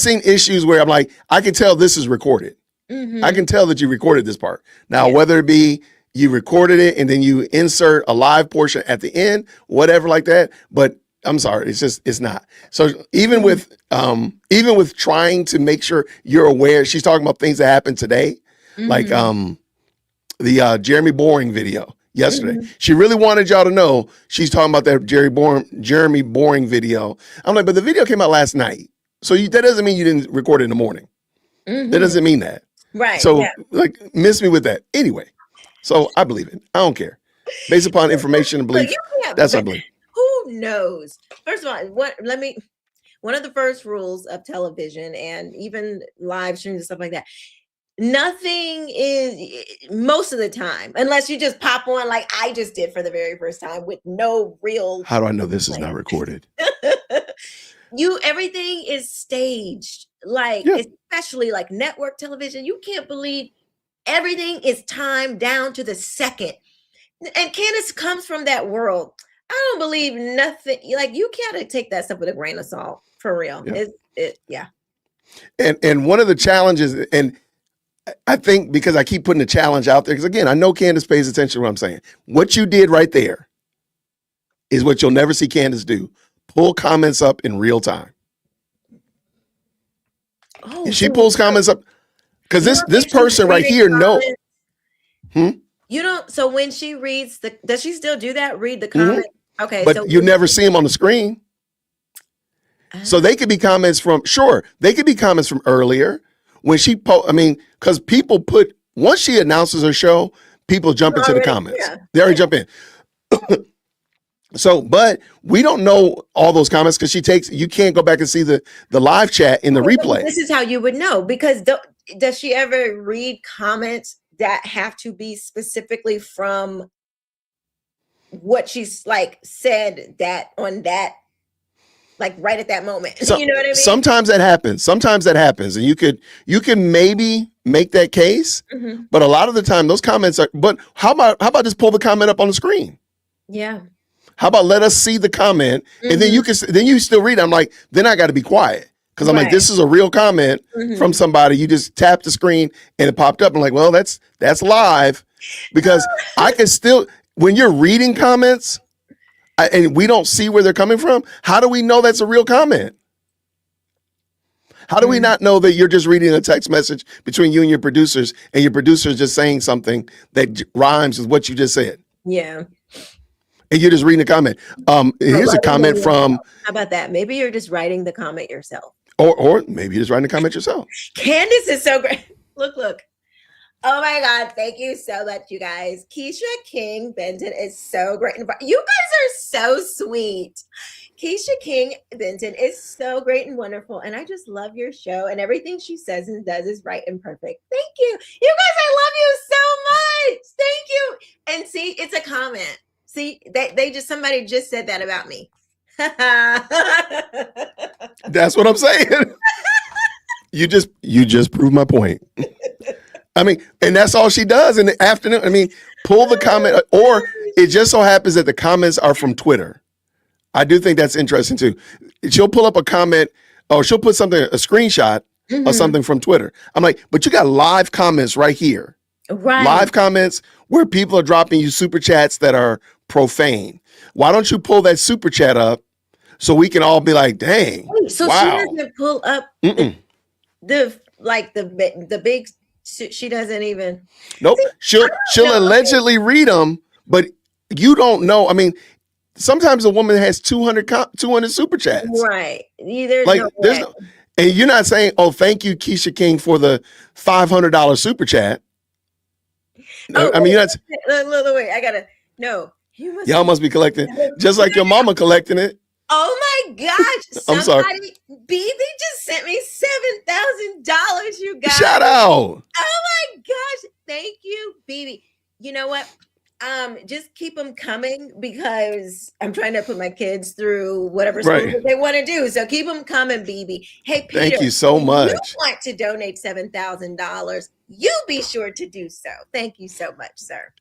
seen issues where I'm like, I can tell this is recorded. Mm-hmm. I can tell that you recorded this part. Now, whether it be you recorded it and then you insert a live portion at the end, whatever like that. But I'm sorry, it's not. So even with trying to make sure you're aware, she's talking about things that happened today, like the Jeremy Boring video yesterday. Mm-hmm. She really wanted y'all to know she's talking about that Jeremy Boring video. I'm like, but the video came out last night, so that doesn't mean you didn't record it in the morning. Mm-hmm. That doesn't mean that. Right. So miss me with that anyway. So I believe it. I don't care. Based upon information and belief, that's what I believe. Who knows? First of all, one of the first rules of television and even live streams and stuff like that, nothing is most of the time, unless you just pop on like I just did for the very first time with no real. How do I know this is not recorded? Everything is staged, especially like network television. You can't believe everything is timed down to the second. And Candace comes from that world. I don't believe nothing. Like, you gotta take that stuff with a grain of salt, for real. Yeah. And one of the challenges, and I think because I keep putting the challenge out there, because again, I know Candace pays attention to what I'm saying. What you did right there is what you'll never see Candace do. Pull comments up in real time. Oh, and she pulls comments up because this person right here knows. You don't. So when she reads does she still do that? Read the comments. Mm-hmm. Okay, but so you never see them on the screen. So they could be comments from earlier when she because people once she announces her show, people jump into the comments. Yeah. They already jump in. So, but we don't know all those comments because you can't go back and see the live chat in the replay. This is how you would know, because does she ever read comments that have to be specifically from what she's like said that on that, like right at that moment. So, You know what I mean? sometimes that happens. Sometimes that happens, and you can maybe make that case, Mhm. but a lot of the time those comments are. But how about just pull the comment up on the screen? Yeah. How about let us see the comment, and then Mhm. you still read it. I'm like, then I got to be quiet because I'm like, Right. this is a real comment from Mhm. somebody. You just tap the screen and it popped up. I'm like, well, that's live, because I can still, when you're reading comments and we don't see where they're coming from, how do we know that's a real comment? How do we Mm. not know that you're just reading a text message between you and your producers, and your producer's just saying something that rhymes with what you just said? Yeah. And you're just reading a comment. Here's a Writing comment them from, yourself. How about that? Maybe you're just writing the comment yourself. or maybe you're just writing a comment yourself. Candace is so great. Look. Oh my God. Thank you so much, you guys. Keisha King Benton is so great. You guys are so sweet. Keisha King Benton is so great and wonderful. And I just love your show, and everything she says and does is right and perfect. Thank you. You guys, I love you so much. Thank you. And see, it's a comment. See, they just, somebody just said that about me. That's what I'm saying. You just proved my point. I mean, and that's all she does in the afternoon. I mean, pull the comment, or it just so happens that the comments are from Twitter. I do think that's interesting too. She'll pull up a comment, or she'll put something, a screenshot of something from Twitter. I'm like, but you got live comments right here. Right. Live comments where people are dropping you super chats that are profane. Why don't you pull that super chat up so we can all be like, dang, Wait, so wow. she doesn't pull up Mm-mm. the big. She doesn't even. Nope. See, She'll allegedly read them, but you don't know. I mean, sometimes a woman has 200 super chats. Right. There's Like no there's way. no, and you're not saying, "Oh, thank you, Keisha King, for the $500 super chat." Oh, I mean, wait, that's wait. I gotta. No, you must. y'all must be collecting, just like your mama collecting it. Oh my gosh! I'm sorry. Somebody, BB just sent me $7,000. You guys. Shout out. Oh my gosh! Thank you, BB. You know what? Just keep them coming, because I'm trying to put my kids through whatever school Right. that they want to do. So keep them coming, BB. Hey, Peter, Thank you so if much. you want to donate $7,000, you be sure to do so. Thank you so much, sir.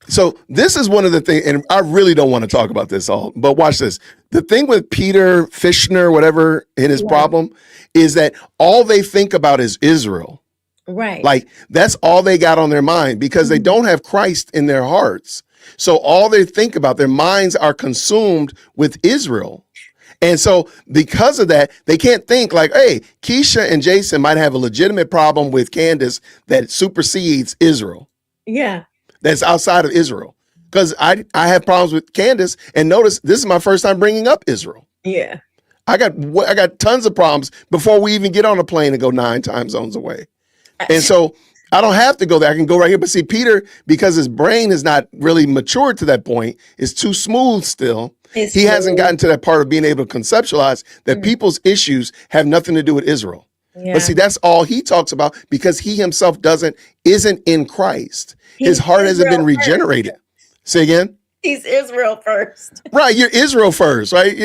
So this is one of the things, and I really don't want to talk about this all, but watch this. The thing with Peter Fishner, whatever, and his problem is that all they think about is Israel. Right. Like that's all they got on their mind, because they don't have Christ in their hearts. So all they think about, their minds are consumed with Israel. And so because of that, they can't think like, hey, Keisha and Jason might have a legitimate problem with Candace that supersedes Israel. Yeah. That's outside of Israel. Because I have problems with Candace, and notice this is my first time bringing up Israel. Yeah. I got tons of problems before we even get on a plane and go 9 time zones away. And so I don't have to go there. I can go right here. But see, Peter, because his brain is not really matured to that point, is too smooth still. He hasn't gotten to that part of being able to conceptualize that people's issues have nothing to do with Israel. Yeah. But see, that's all he talks about, because he himself isn't in Christ. His heart hasn't been regenerated. Say again? He's Israel first. Right. You're Israel first, right?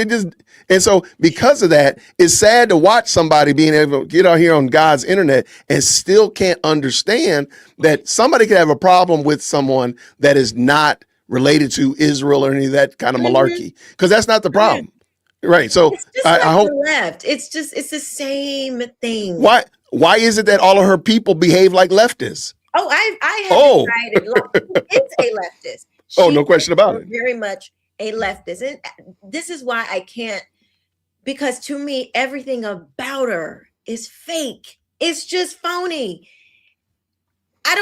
And so because of that, it's sad to watch somebody being able to get out here on God's internet and still can't understand that somebody could have a problem with someone that is not related to Israel or any of that kind of malarkey, because that's not the problem. Right. So It's just I hope. the left. It's the same thing. Why is it that all of her people behave like leftists? Oh, I have decided it's a leftist. Oh, no question about it. Very much a leftist. And this is why I can't, because to me, everything about her is fake. It's just phony. I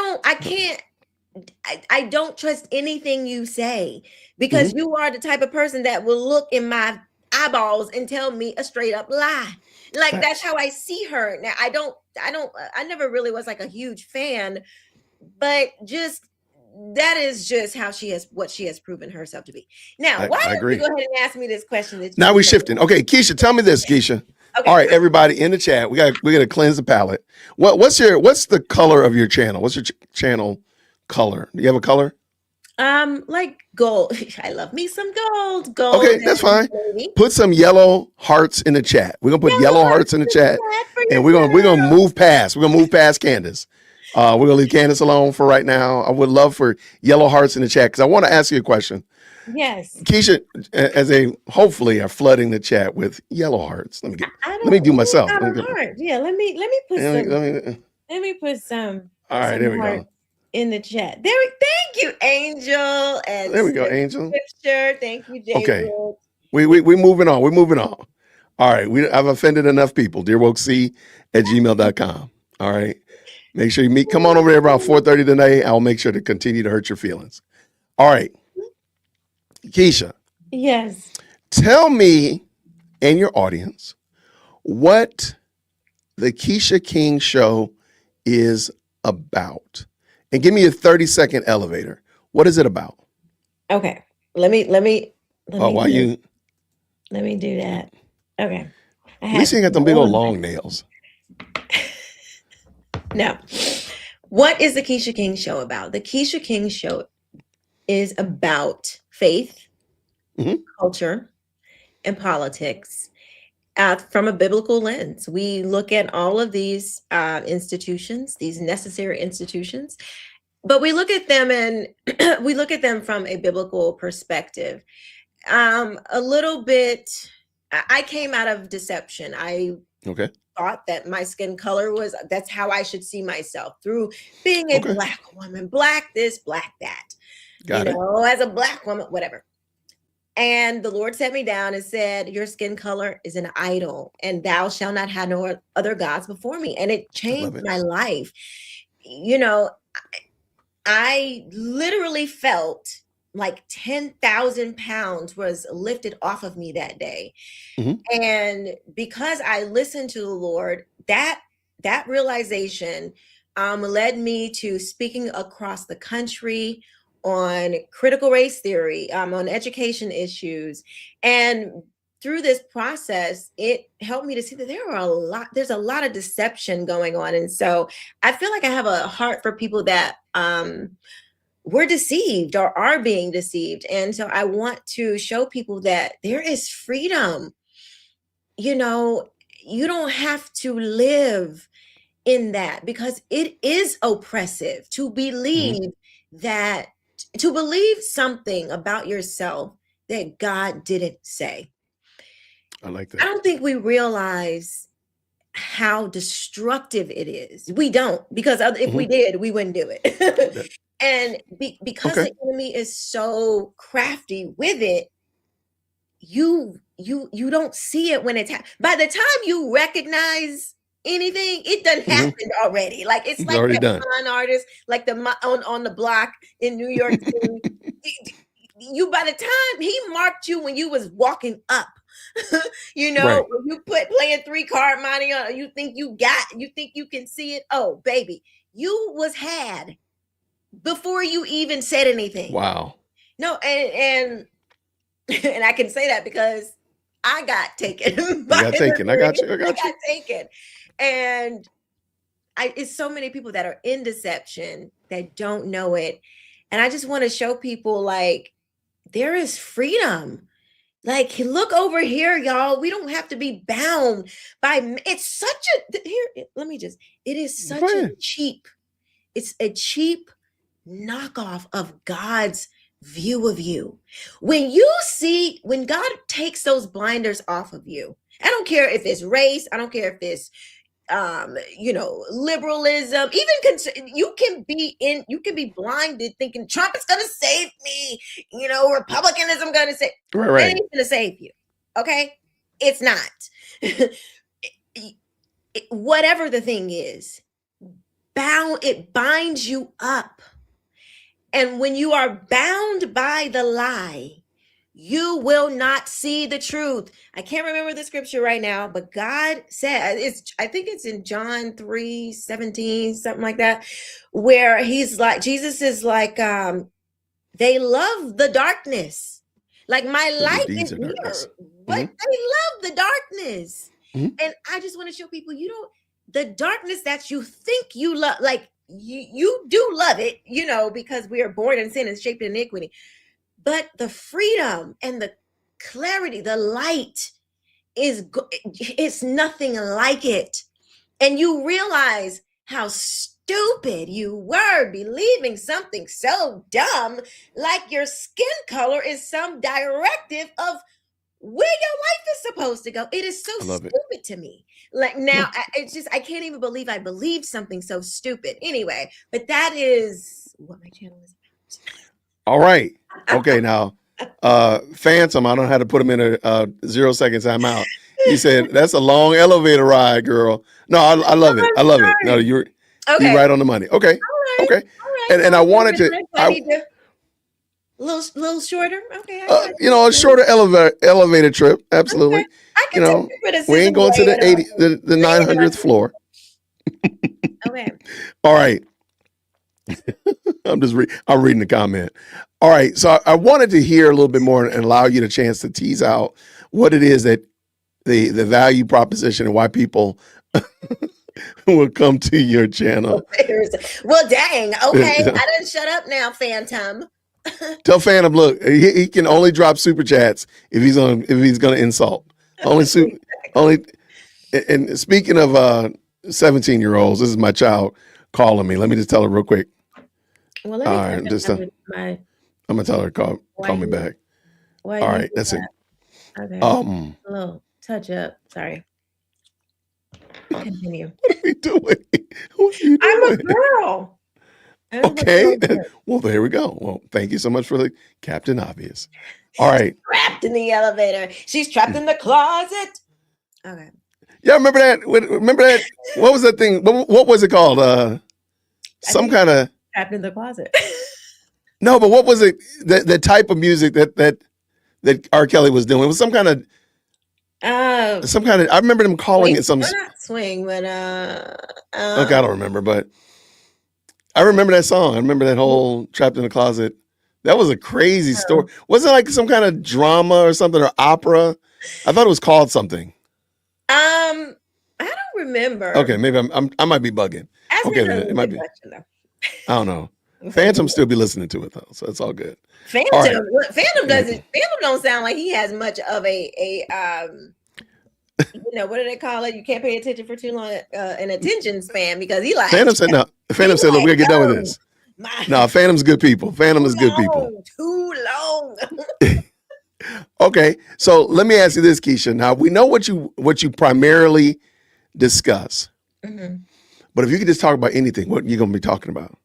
don't trust anything you say, because you are the type of person that will look in my eyeballs and tell me a straight up lie. Like that's how I see her. Now I never really was like a huge fan, but just that is just how what she has proven herself to be. Now, why don't you go ahead and ask me this question? Now we're shifting. Okay, Keisha, tell me this, Keisha. Okay. All right, everybody in the chat, we got to cleanse the palate. What's the color of your channel? What's your channel color? Do you have a color? Like gold. I love me some gold. Okay, Gold that's and fine. baby. Put some yellow hearts in the chat. We're gonna put Yellow yellow hearts hearts in the in the chat, chat for and your we're gonna girl. move past. We're gonna move past Candace. We're gonna leave Candace alone for right now. I would love for yellow hearts in the chat because I want to ask you a question. Yes. Keisha, as a hopefully are flooding the chat with yellow hearts. Let I me don't do we myself. got a heart. Yeah, let me put Let some me- let me put some all right, there we hearts go. in the chat. Thank you, Angel and There we go, Angel. Scripture. Thank you, Jay Okay. Wood. We're moving on. We're moving on. All right. I've offended enough people. DearWokeC@gmail.com. All right. Make sure you come on over there about 4:30 tonight. I'll make sure to continue to hurt your feelings. All right. Keisha, Yes. tell me and your audience what the Keisha King Show is about. And give me a 30-second elevator. What is it about? Okay. Let me Why you let me do that. Okay. at least you ain't got them big old long nails. No. What is the Keisha King Show about? The Keisha King Show is about faith, Mhm. culture, and politics from a biblical lens. We look at all of these institutions, these necessary institutions, but we look at them and we look at them from a biblical perspective. A little bit, I came out of deception. I Okay. thought that my skin color that's how I should see myself, through being a Okay. Black woman, Black this, Black that, Got it. as a Black woman, whatever. And the Lord set me down and said, your skin color is an idol, and thou shalt not have no other gods before me. And it changed it. my life. I literally felt like 10,000 pounds was lifted off of me that day. Mhm. And because I listened to the Lord, that realization led me to speaking across the country on critical race theory, on education issues. And through this process, it helped me to see that there's a lot of deception going on. And so I feel like I have a heart for people that were deceived or are being deceived. And so I want to show people that there is freedom. You don't have to live in that, because it is oppressive to believe something about yourself that God didn't say. I like I that. don't think we realize how destructive it is. We don't, because if we did, we wouldn't do it. And because Okay. the enemy is so crafty with it, you don't see it when it's by the time you recognize anything, it done happened already. Like it's like already that done. con artist, like on the block in New York City. You, by the time he marked you when you was walking up, Right. when you playing 3-card money on, you think you can see it. Oh, baby, you was had before you even said anything. Wow. No, and I can say that because I got taken. You got taken. I got you. I got taken. And it's so many people that are in deception that don't know it. And I just want to show people, like, there is freedom. Like, look over here, y'all. We don't have to be bound by, it's such it is such it's a cheap knockoff of God's view of you. When God takes those blinders off of you, I don't care if it's race, I don't care if it's liberalism, even you can be blinded thinking Trump is gonna save me, Republicanism gonna save. Right. It ain't gonna save you. Okay, it's not. Whatever the thing is, it binds you up. And when you are bound by the lie, you will not see the truth. I can't remember the scripture right now, but God said, I think it's in John 3:17, something like that, where Jesus is like, they love the darkness. Like, my light is near, but they love the darkness. And I just want to show people, the darkness that you think you love, like, you do love it, because we are born in sin and shaped in iniquity. But the freedom and the clarity, the light it's nothing like it. And you realize how stupid you were believing something so dumb, like your skin color is some directive of where your life is supposed to go. It is so I love it. stupid to me. Like now, I can't even believe I believed something so stupid. Anyway, but that is what my channel is All right. Okay. Now, Phantom, I don't know how to put him in a 0 second timeout. He said, that's a long elevator ride, girl. No, I love it. I love it. No, you're right on the money. Okay. All Okay. right. And I wanted to, I need to little shorter. Okay. a shorter elevator trip. Absolutely. Okay. I can take the criticism. We ain't going to the 900th floor. Okay. All right. I'm reading the comment. All right. So I wanted to hear a little bit more and allow you the chance to tease out what it is that the value proposition and why people will come to your channel. Well, dang. Okay. I didn't shut up now, Phantom. Tell Phantom, look, he can only drop super chats if he's gonna insult. And speaking of 17-year-olds, this is my child calling me. Let me just tell her real quick. Well, let me I'm gonna tell her call me back. All right, that's it. Okay. A little touch up. Sorry. Continue. What are you doing? I'm a girl. Okay. Well, there we go. Well, thank you so much for the Captain Obvious. All right. Trapped in the elevator. She's trapped in the closet. Okay. Yeah, remember that? Remember that? What was that thing? What was it called? Some kind of trapped in the closet. No, but what was it? The type of music that R. Kelly was doing. It was some kind of. I remember them calling it some. Not swing, but okay, I don't remember, but. I remember that song. I remember that whole Trapped in the Closet. That was a crazy story. Was it like some kind of drama or something or opera? I thought it was called something. I don't remember. Okay, maybe I might be bugging. Okay, then it might be. I don't know. Phantom still be listening to it though, so it's all good. Phantom doesn't. Phantom don't sound like he has much of a what do they call it? You can't pay attention for too long, an attention span, because he like. Phantom said no. Phantom said, "Look, we gotta get done with this." No, Phantom's good people. Phantom is good people. Too long. Okay, so let me ask you this, Keisha. Now we know what you primarily discuss, but if you could just talk about anything, what you gonna be talking about?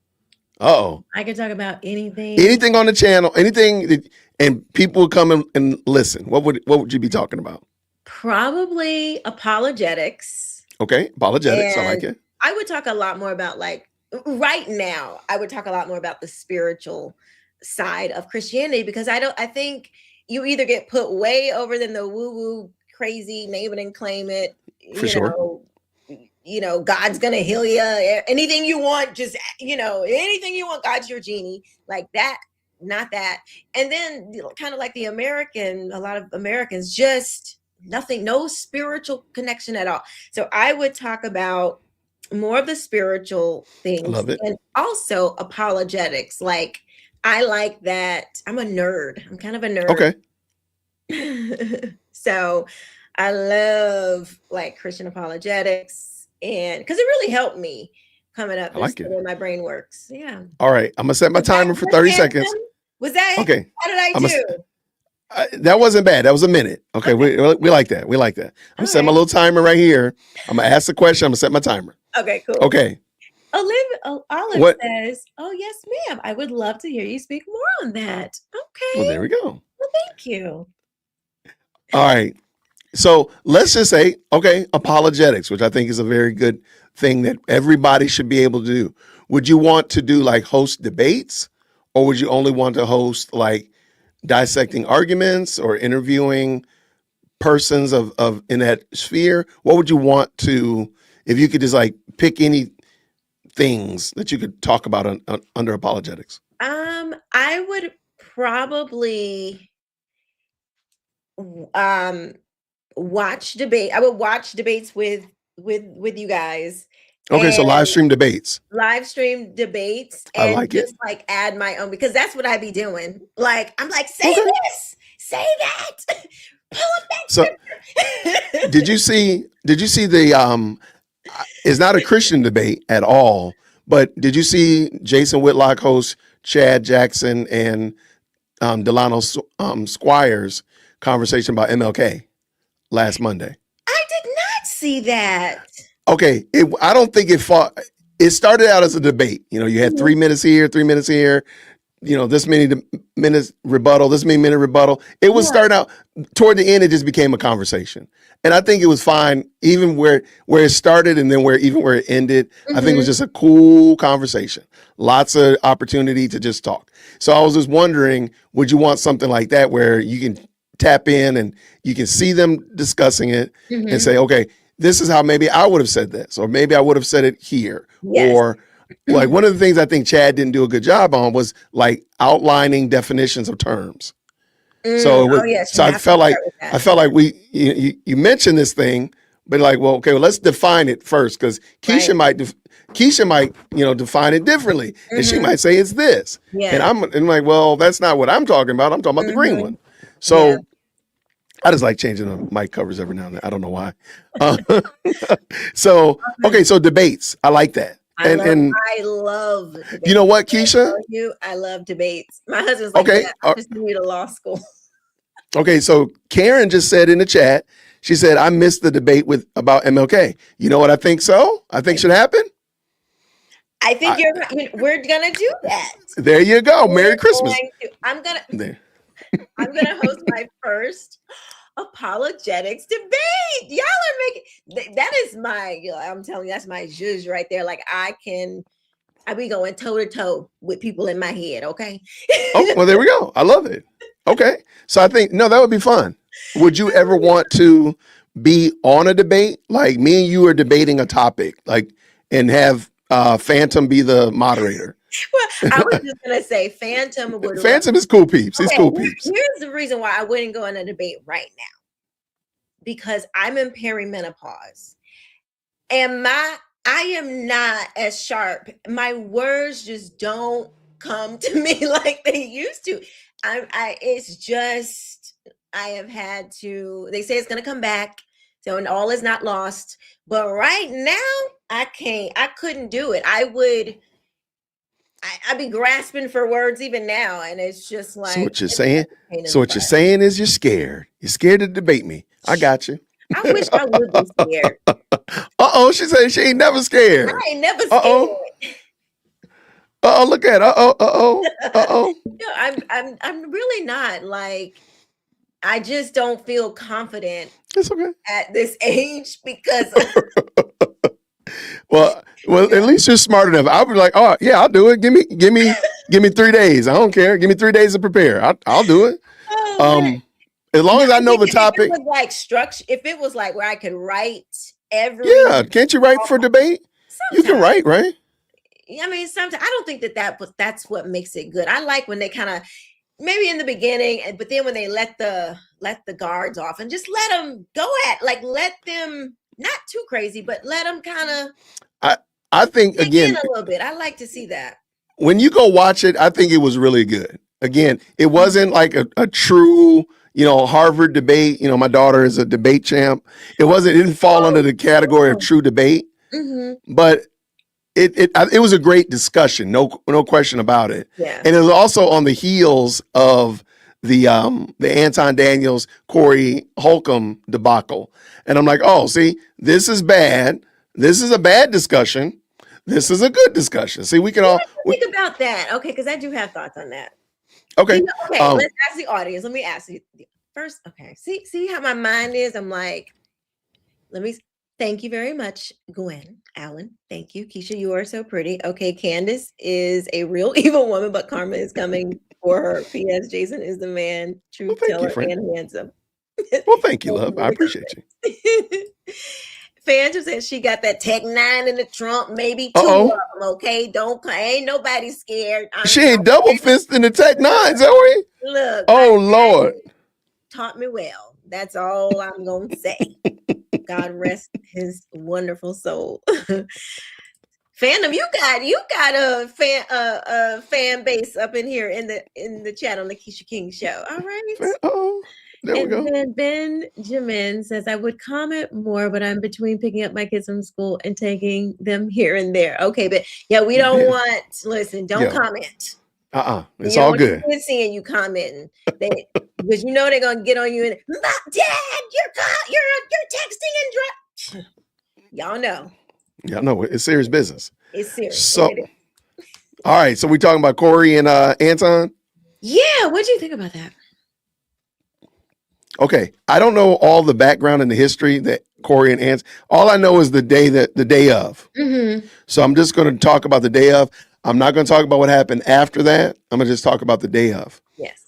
I could talk about anything. Anything on the channel, anything, and people will come and listen. What would you be talking about? Probably apologetics. Okay, apologetics. And I like it. I would talk a lot more about, like, right now, I would talk a lot more about the spiritual side of Christianity, because I think you either get put way over than the woo-woo crazy name it and claim it. For sure. God's gonna heal you. Anything you want, just anything you want, God's your genie. Like that, not that. And then kind of like a lot of Americans, just nothing, no spiritual connection at all. So I would talk about more of the spiritual things. I love it. And also apologetics. Like, I like that. I'm a nerd. I'm kind of a nerd. Okay. So I love like Christian apologetics, and because it really helped me coming up. I like it. The way my brain works. Yeah. All right. I'm gonna set my timer for 30 seconds. Was that okay? How did I do? That wasn't bad. That was a minute. Okay. We like that. We like that. I'm gonna set my little timer right here. I'm gonna ask the question. I'm gonna set my timer. Okay, cool. Okay. Olive says, "Oh yes, ma'am. I would love to hear you speak more on that." Okay. Well, there we go. Well, thank you. All right. So let's just say, okay, apologetics, which I think is a very good thing that everybody should be able to do. Would you want to do like host debates, or would you only want to host like dissecting arguments or interviewing persons of in that sphere? What would you want to, if you could just like pick any things that you could talk about under apologetics? I would probably watch debate. I would watch debates with you guys Okay, so live and stream debates. live stream debates I and like it. just like add my own, because that's what I be doing. Like, I'm like, say Okay. this, say that, pull up that So scripture. did you see the it's not a Christian debate at all, but did you see Jason Whitlock host Chad Jackson and Delano Squires conversation about MLK last Monday? I did not see that. Okay, I don't think it fought. It started out as a debate. You know, you had 3 minutes here, 3 minutes here. You know, this many minutes rebuttal, this many minute rebuttal. It was Yeah. starting out toward the end. It just became a conversation, and I think it was fine, even where it started and then where it ended. I think it was just a cool conversation. Lots of opportunity to just talk. So I was just wondering, would you want something like that where you can tap in and you can see them discussing it and say, okay, this is how maybe I would have said this, or maybe I would have said it here, Yes. or like one of the things I think Chad didn't do a good job on was like outlining definitions of terms. So it was, yes, so you I have to felt like start with that. I felt like you mentioned this thing, but like, well, okay, well, let's define it first, because Keisha might define it differently, and she might say it's this, and Yeah. I'm like, well, that's not what I'm talking about. I'm talking about the green one. So. Yeah. I just like changing the mic covers every now and then. I don't know why. So okay, so debates. I like that. I And love debates. you know what, I Keisha? tell you, I love debates. My husband's like, Okay, yeah, I just need to law school. Okay, so Karen just said in the chat, she said, I missed the debate about MLK. You know what I think I think should happen? I think we're gonna do that. There you go. Merry Christmas. I'm gonna There. host my first apologetics debate. Y'all are making that is my, I'm telling you, that's my zhuzh right there. Like I be going toe to toe with people in my head. Okay. Oh, well, there we go. I love it. Okay. So I think, no, that would be fun. Would you ever want to be on a debate? Like me and you are debating a topic, like, and have Phantom be the moderator. Well, I was just gonna say Phantom would Phantom is cool peeps. He's cool peeps. Here's the reason why I wouldn't go in a debate right now. Because I'm in perimenopause. And I am not as sharp. My words just don't come to me like they used to. It's just I have had to, they say it's gonna come back. So and all is not lost. But right now, I couldn't do it. I'd be grasping for words even now, and it's just like. So what you're saying is you're scared. You're scared to debate me. I got you. I wish I would be scared. She said she ain't never scared. I ain't never scared. Look at No, I'm really not. Like, I just don't feel confident. It's okay at this age because. Well, at least you're smart enough. I'll be like, oh yeah, I'll do it. Give me 3 days. I don't care. Give me 3 days to prepare. I'll do it. As long as I know the topic. If it was like structure, if it was like where I could write every. Yeah, can't you write for debate? Sometimes. You can write, right? I mean, sometimes I don't think that's what makes it good. I like when they kind of maybe in the beginning, but then when they let the guards off and just let them go let them not too crazy, but let them kind of. I think again a little bit. I like to see that. When you go watch it, I think it was really good. Again, it wasn't like a true, Harvard debate. My daughter is a debate champ. It didn't fall under the category of true debate, but it was a great discussion. No question about it. Yeah. And it was also on the heels of the Anton Daniels, Corey Holcomb debacle. And I'm like, oh, see, this is bad. This is a bad discussion. This is a good discussion. See, we can all think about that. Okay, because I do have thoughts on that. Okay. Okay, let's ask the audience. Let me ask you first. Okay, see how my mind is. I'm like, thank you very much, Gwen, Alan. Thank you, Keisha. You are so pretty. Okay, Candace is a real evil woman, but karma is coming for her. P.S. Jason is the man, truth teller, and handsome. Well, thank you, love. I appreciate you. Phantom said she got that Tech 9 in the trunk, maybe 2 of them, okay? Ain't nobody scared. She ain't double fisting the Tech 9, Zoe. Look. Oh, Lord. Taught me well. That's all I'm going to say. God rest his wonderful soul. Fandom, you got a fan base up in here in the chat on the Keisha King show. All right. Oh, there we And go. then Benjamin says, I would comment more, but I'm between picking up my kids from school and taking them here and there. Okay, but yeah, we don't Yeah. want, listen, don't Yeah. comment. It's You all don't want good. your kids seeing you commenting. Because you know they're gonna get on you and Dad, you're texting and y'all know. Yeah, no, it's serious business. It's serious. So, It is. all right. So we talking about Corey and Anton. Yeah, what do you think about that? Okay, I don't know all the background and the history that Corey and Anton. All I know is the day of. Mm-hmm. So I'm just going to talk about the day of. I'm not going to talk about what happened after that. I'm going to just talk about the day of. Yes.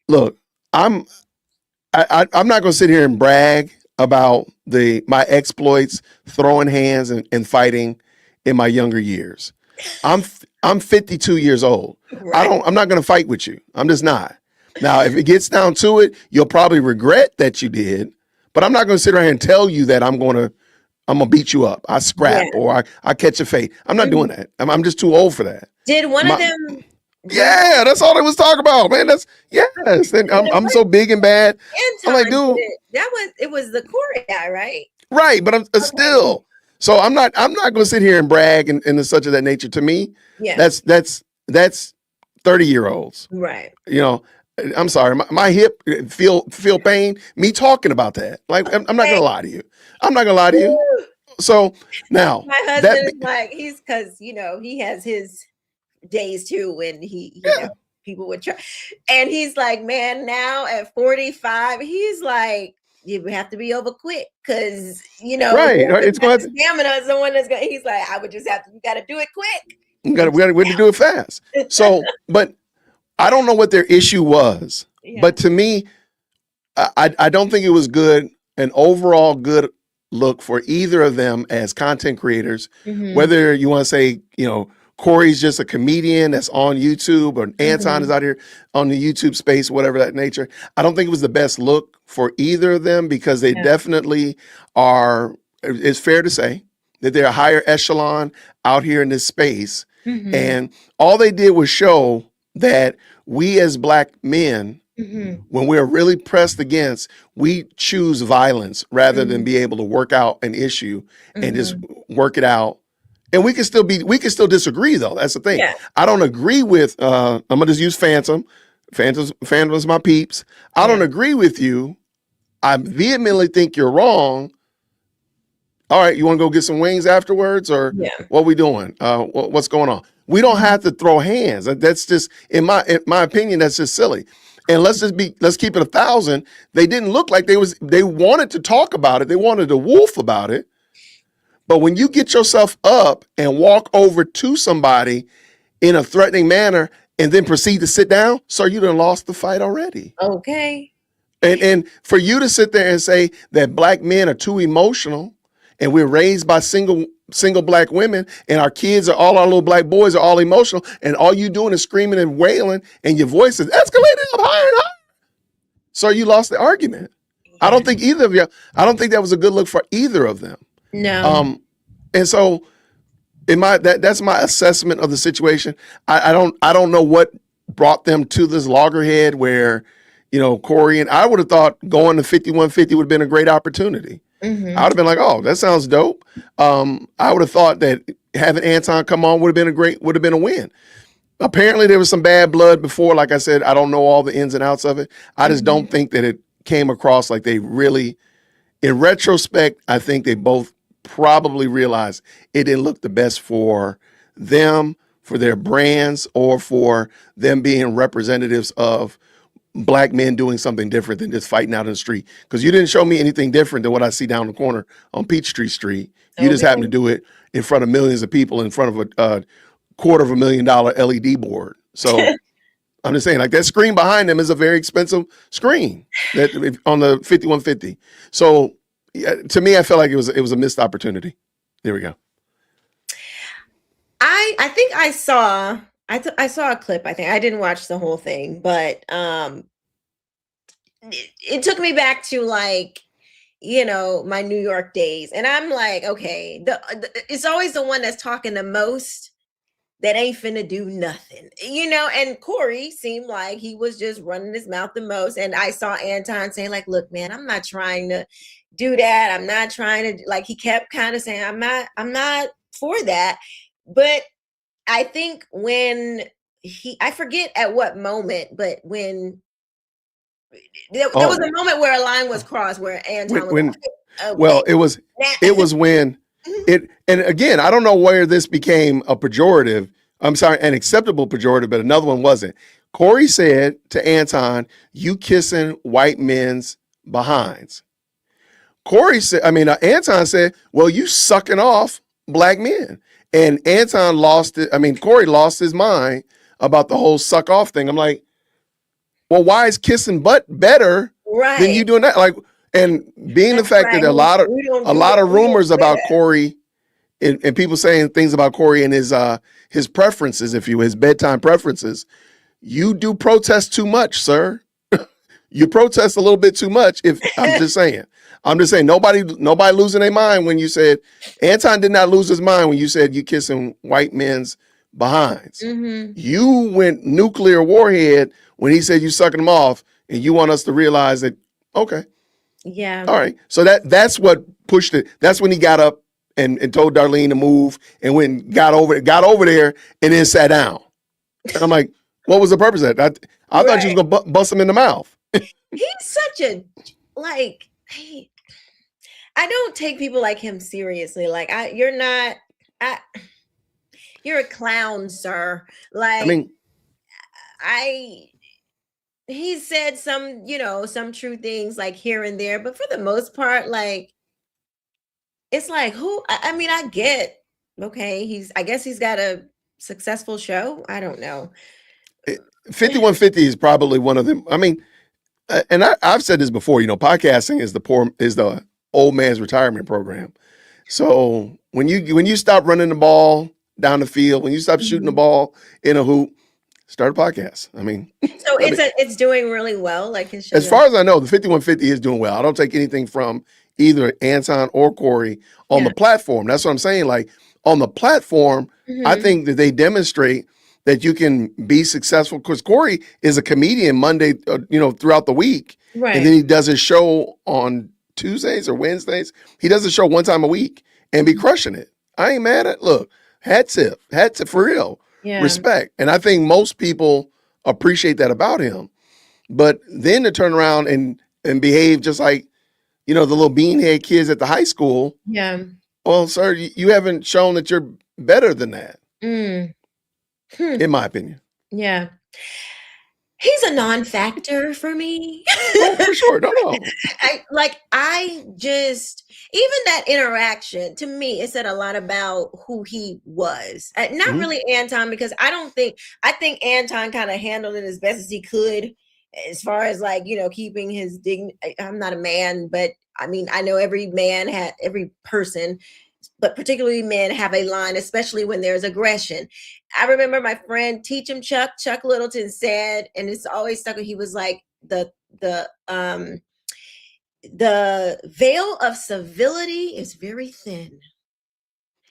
Look, I'm not going to sit here and brag about my exploits, throwing hands and fighting in my younger years. I'm 52 years old. Right. I'm not going to fight with you. I'm just not. Now, if it gets down to it, you'll probably regret that you did, but I'm not going to sit around and tell you that I'm going to beat you up. I scrap or I catch a fate. I'm not doing that. I'm just too old for that. Did one of them? Yeah, that's all they was talking about, man. That's yes. And I'm so big and bad. I'm like, dude, it was the Corey guy, right? Right, but I'm still. So I'm not going to sit here and brag and such of that nature. To me, Yeah. that's 30-year-olds. Right. You know, I'm sorry, my hip feel pain. Me talking about that, like I'm not gonna lie to you. I'm not gonna lie to you. So now my husband is like, because he has his days too when he people would try, and he's like, man, now at 45, he's like, you have to be over quick because right. It's going to stamina is the one that's going. He's like, I would just have to. You got to do it quick. we got to do it fast. So, but I don't know what their issue was, but to me, I don't think it was an overall good look for either of them as content creators. Mm-hmm. Whether you want to say, Corey's just a comedian that's on YouTube, or Anton is out here on the YouTube space, whatever that nature. I don't think it was the best look for either of them because they definitely are. It's fair to say that they're a higher echelon out here in this space, and all they did was show that we as Black men, when we're really pressed against, we choose violence rather than be able to work out an issue and just work it out. And we can still disagree though. That's the thing. Yeah. I don't agree with, I'm gonna just use Phantom. Phantom's my peeps. I don't agree with you. I vehemently think you're wrong. All right, you want to go get some wings afterwards, or what we doing? What's going on? We don't have to throw hands. That's just, in my opinion, that's just silly. And let's keep it 1,000. They didn't look like they wanted to talk about it. They wanted to wolf about it. But when you get yourself up and walk over to somebody in a threatening manner and then proceed to sit down, sir, you done lost the fight already. Okay. And for you to sit there and say that Black men are too emotional and we're raised by single Black women and our kids all our little Black boys are all emotional and all you doing is screaming and wailing and your voice is escalating up higher and higher. So you lost the argument. Yeah. I don't think that was a good look for either of them. No. And so that's my assessment of the situation. I don't know what brought them to this loggerhead where, Corey, and I would have thought going to 5150 would have been a great opportunity. I would have been like, oh, that sounds dope. I would have thought that having Anton come on would have been a win. Apparently there was some bad blood before. Like I said, I don't know all the ins and outs of it. I just don't think that it came across like they really, in retrospect, I think they both probably realized it didn't look the best for them, for their brands, or for them being representatives of Black men doing something different than just fighting out in the street. Because you didn't show me anything different than what I see down the corner on Peachtree Street. You just happened to do it in front of millions of people in front of a $250,000 LED board. So I'm just saying, like, that screen behind them is a very expensive screen on the 5150. So to me, I felt like it was a missed opportunity. There we go. I think I saw a clip. I think I didn't watch the whole thing, but it took me back to, like, my New York days. And I'm like, okay, it's always the one that's talking the most that ain't finna do nothing, and Corey seemed like he was just running his mouth the most. And I saw Anton saying, like, look, man, I'm not trying to do that. I'm not trying to, like, he kept kind of saying, I'm not for that. But I think when I forget at what moment, but when there was a moment where a line was crossed where Anton was when like, okay, well, it was when and again, I don't know where this became a pejorative. I'm sorry, an acceptable pejorative, but another one wasn't. Corey said to Anton, "You kissing white men's behinds." Corey said, Anton said, "Well, you sucking off black men." And Anton lost it. Corey lost his mind about the whole suck off thing. I'm like, well, why is kissing butt better than you right. doing that? Like, and being the That's fact that right. a lot We don't of do it. We don't rumors do about that. Corey and people saying things about Corey and his preferences, if you his bedtime preferences, you do protest too much, sir. You protest a little bit too much. If I'm just saying, nobody losing their mind when you said Anton did not lose his mind when you said you kissing white men's behinds. Mhm. You went nuclear warhead when he said you sucking them off, and you want us to realize that, okay, Yeah. all right. So that's what pushed it. That's when he got up and told Darlene to move and got over there and then sat down. And I'm like, what was the purpose of that? I thought you was Right. gonna bust him in the mouth. He's such a, like, I don't take people like him seriously. Like, you're not, I, you're a clown, sir. I Like, mean, he said some, some true things like here and there, but for the most part, like, it's like, I get, okay, I guess he's got a successful show. I don't know. 5150 is probably one of them. And I've said this before. Podcasting is the old man's retirement program. So when you stop running the ball down the field, when you stop shooting the Mhm. ball in a hoop, start a podcast. So it's doing really well. Like his show. As far as I know, the 5150 is doing well. I don't take anything from either Anton or Corey on the platform. That's what I'm saying. Like on the platform, I Mhm. think that they demonstrate that you can be successful because Corey is a comedian Monday, throughout the week. Right. And then he does his show on Tuesdays or Wednesdays. He does a show one time a week and be crushing it. I ain't mad at, look, hat tip for real. Yeah. Respect. And I think most people appreciate that about him. But then to turn around and behave just like, the little beanhead kids at the high school. Yeah. Well, sir, you haven't shown that you're better than that, in my opinion. Yeah. He's a non-factor for me. Oh, for sure. No. I just, even that interaction to me, it said a lot about who he was. Not really Anton, because I think Anton kind of handled it as best as he could, as far as like, keeping his dignity. I'm not a man, but I know every person, but particularly men, have a line, especially when there's aggression. I remember my friend Teach Him Chuck Littleton said, and it's always stuck. He was like, the veil of civility is very thin.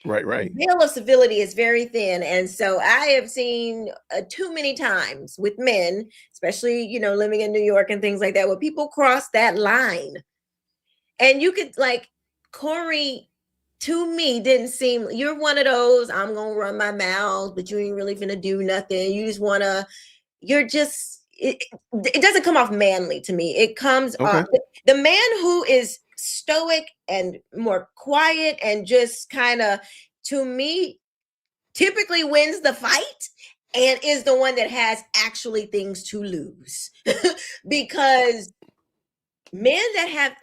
Right. The veil of civility is very thin. And so I have seen too many times with men, especially, living in New York and things like that, where people cross that line. And you could, like, Corey, to me, didn't seem, you're one of those, I'm gonna run my mouth, but you ain't really gonna do nothing. You just wanna, it doesn't come off manly to me. It comes off, the man who is stoic and more quiet and just kind of, to me, typically wins the fight and is the one that has actually things to lose. Because men that have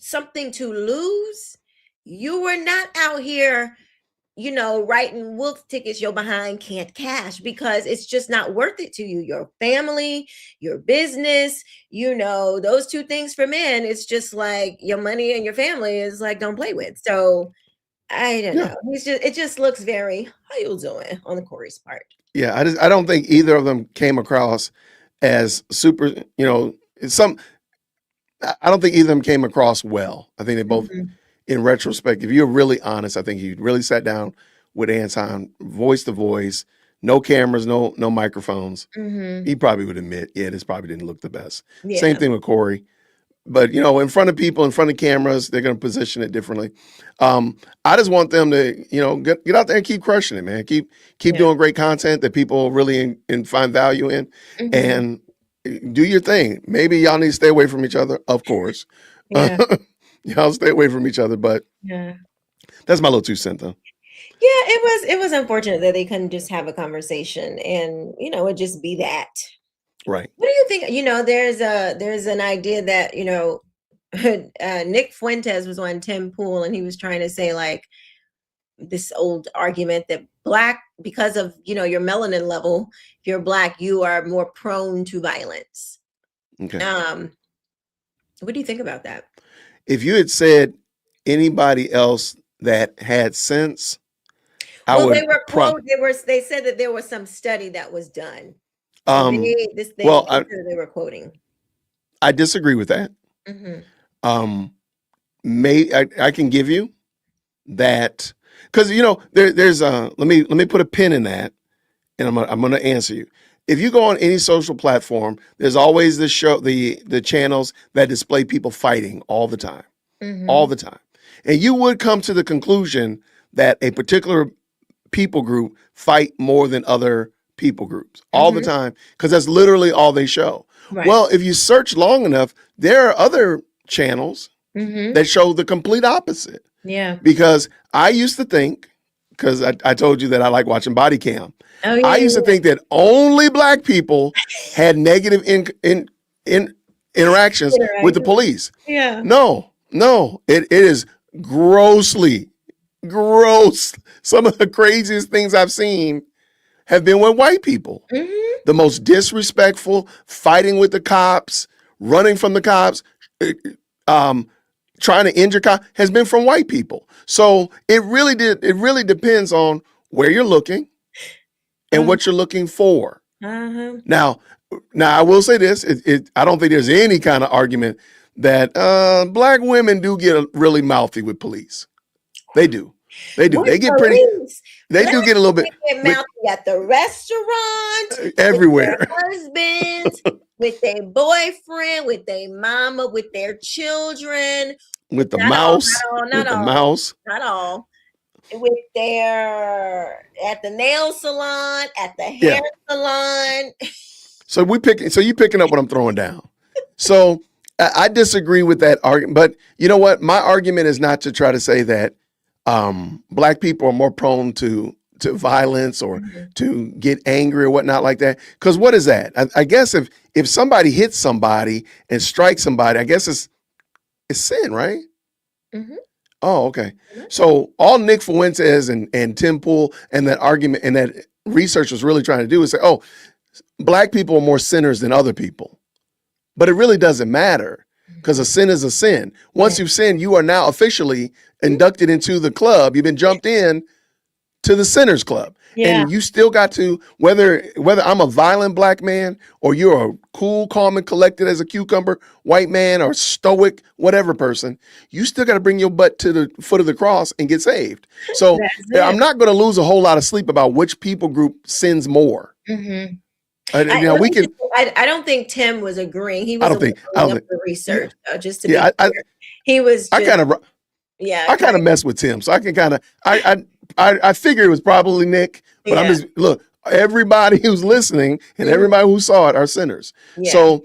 something to lose, you were not out here, writing wolf tickets your behind can't cash, because it's just not worth it to you. Your family, your business, those two things for men, it's just like your money and your family is like, don't play with. So I don't know. It just looks very, how you doing, on the Corey's part. Yeah, I don't think either of them came across as super, I don't think either of them came across well. I think they both, Mhm. in retrospect, if you're really honest, I think you really sat down with Anton, voice to voice, no cameras, no microphones. Mhm. He probably would admit, yeah, this probably didn't look the best. Same Yeah. thing with Corey. But in front of people, in front of cameras, they're going to position it differently. I just want them to, get out there and keep crushing it, man. Keep Yeah. doing great content that people really find value in, Mhm. and do your thing. Maybe y'all need to stay away from each other, of course. Yeah. Y'all stay away from each other, but Yeah. that's my little 2 cents, though. Yeah, it was unfortunate that they couldn't just have a conversation and, it just be that. Right. What do you think? There's an idea that, Nick Fuentes was on Tim Pool and he was trying to say like this old argument that black, because of, your melanin level, if you're black, you are more prone to violence. Okay. What do you think about that? If you had said anybody else that had sense, I Well, would they were they said that there was some study that was done. So Um, they well, said that they were quoting. I disagree with that. Mhm. I can give you that because there's let me put a pin in that, and I'm gonna answer you. If you go on any social platform, there's always the channels that display people fighting all the time, all Mhm. the time, and you would come to the conclusion that a particular people group fight more than other people groups all the Mhm. time because that's literally all they show. Right. Well, if you search long enough, there are other channels Mhm. that show the complete opposite. Yeah. Because I used to think, because I told you that I like watching body cam. Oh yeah. I used to think that only black people had negative interactions with the police. Yeah. No, it is grossly gross. Some of the craziest things I've seen have been with white people. Mhm. The most disrespectful, fighting with the cops, running from the cops, trying to injure cops has been from white people. So it really depends on where you're looking and what you're looking for. Uh-huh. Now I will say this: I don't think there's any kind of argument that black women do get really mouthy with police. They do. They do. They get pretty. They do get a little bit Get mouthy at the restaurant, everywhere. with their husbands, with their boyfriend, with their mama, with their children. With the Not all, mouse. not all, With not the all, mouse. not all. With their at the nail salon, at the hair salon. So you picking up what I'm throwing down. So I disagree with that argument. But you know what? My argument is not to try to say that black people are more prone to violence or to get angry or whatnot like that. Because what is that? I guess if somebody hits somebody and strikes somebody, I guess it's sin, right? Mhm. Oh, okay. So all Nick Fuentes and Tim Pool and that argument and that research was really trying to do is say, oh, black people are more sinners than other people. But it really doesn't matter because a sin is a sin. Once you've sinned, you are now officially inducted into the club. You've been jumped in to the sinners club. Yeah. And you still got to, whether I'm a violent black man or you're a cool, calm, and collected as a cucumber white man or stoic, whatever person, you still got to bring your butt to the foot of the cross and get saved. So I'm not going to lose a whole lot of sleep about which people group sins more. Mm-hmm. I don't think Tim was agreeing. He was I don't think the research. Just to be yeah, clear, he was. I kind of mess with Tim, so I can kind of I figure it was probably Nick, but I'm just look. Everybody who's listening and everybody who saw it are sinners. Yeah. So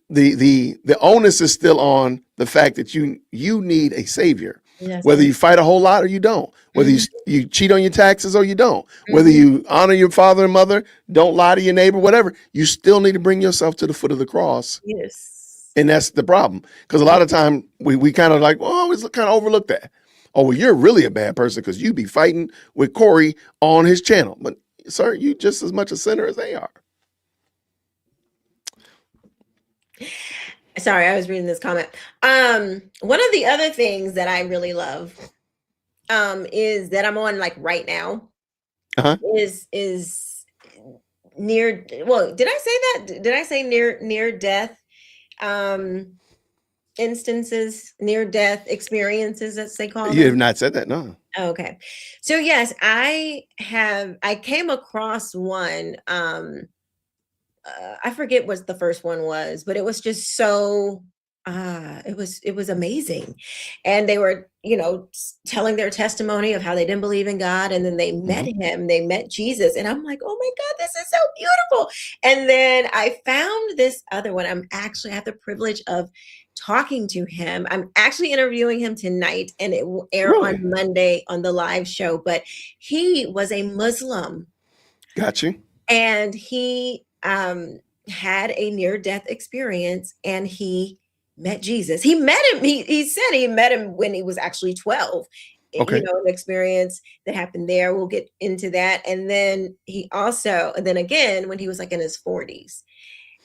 the onus is still on the fact that you need a savior. Yes, whether you fight a whole lot or you don't, whether you cheat on your taxes or you don't, whether you honor your father and mother, don't lie to your neighbor, whatever, you still need to bring yourself to the foot of the cross. Yes. And that's the problem. Because a lot of time we kind of like, well, always kind of overlook that. Oh, well, you're really a bad person because you be fighting with Corey on his channel. But sir, you just as much a sinner as they are. Sorry, I was reading this comment. One of the other things that I really love is that I'm on like right now is near, well, did I say that? Did I say near death? instances, near death experiences, as they call You have them? not said that, no. Okay. So yes, I came across one. I forget what the first one was, but it was just so it was amazing. And they were, telling their testimony of how they didn't believe in God, and then they met him, they met Jesus, and I'm like, oh my God, this is so beautiful. And then I found this other one. I have the privilege of talking to him. I'm actually interviewing him tonight, and it will air Really? on Monday on the live show. But he was a Muslim, Got you. and he had a near death experience, and he met Jesus. He met him. He said he met him when he was actually 12. Okay. An experience that happened there. We'll get into that. And then again, when he was like in his 40s.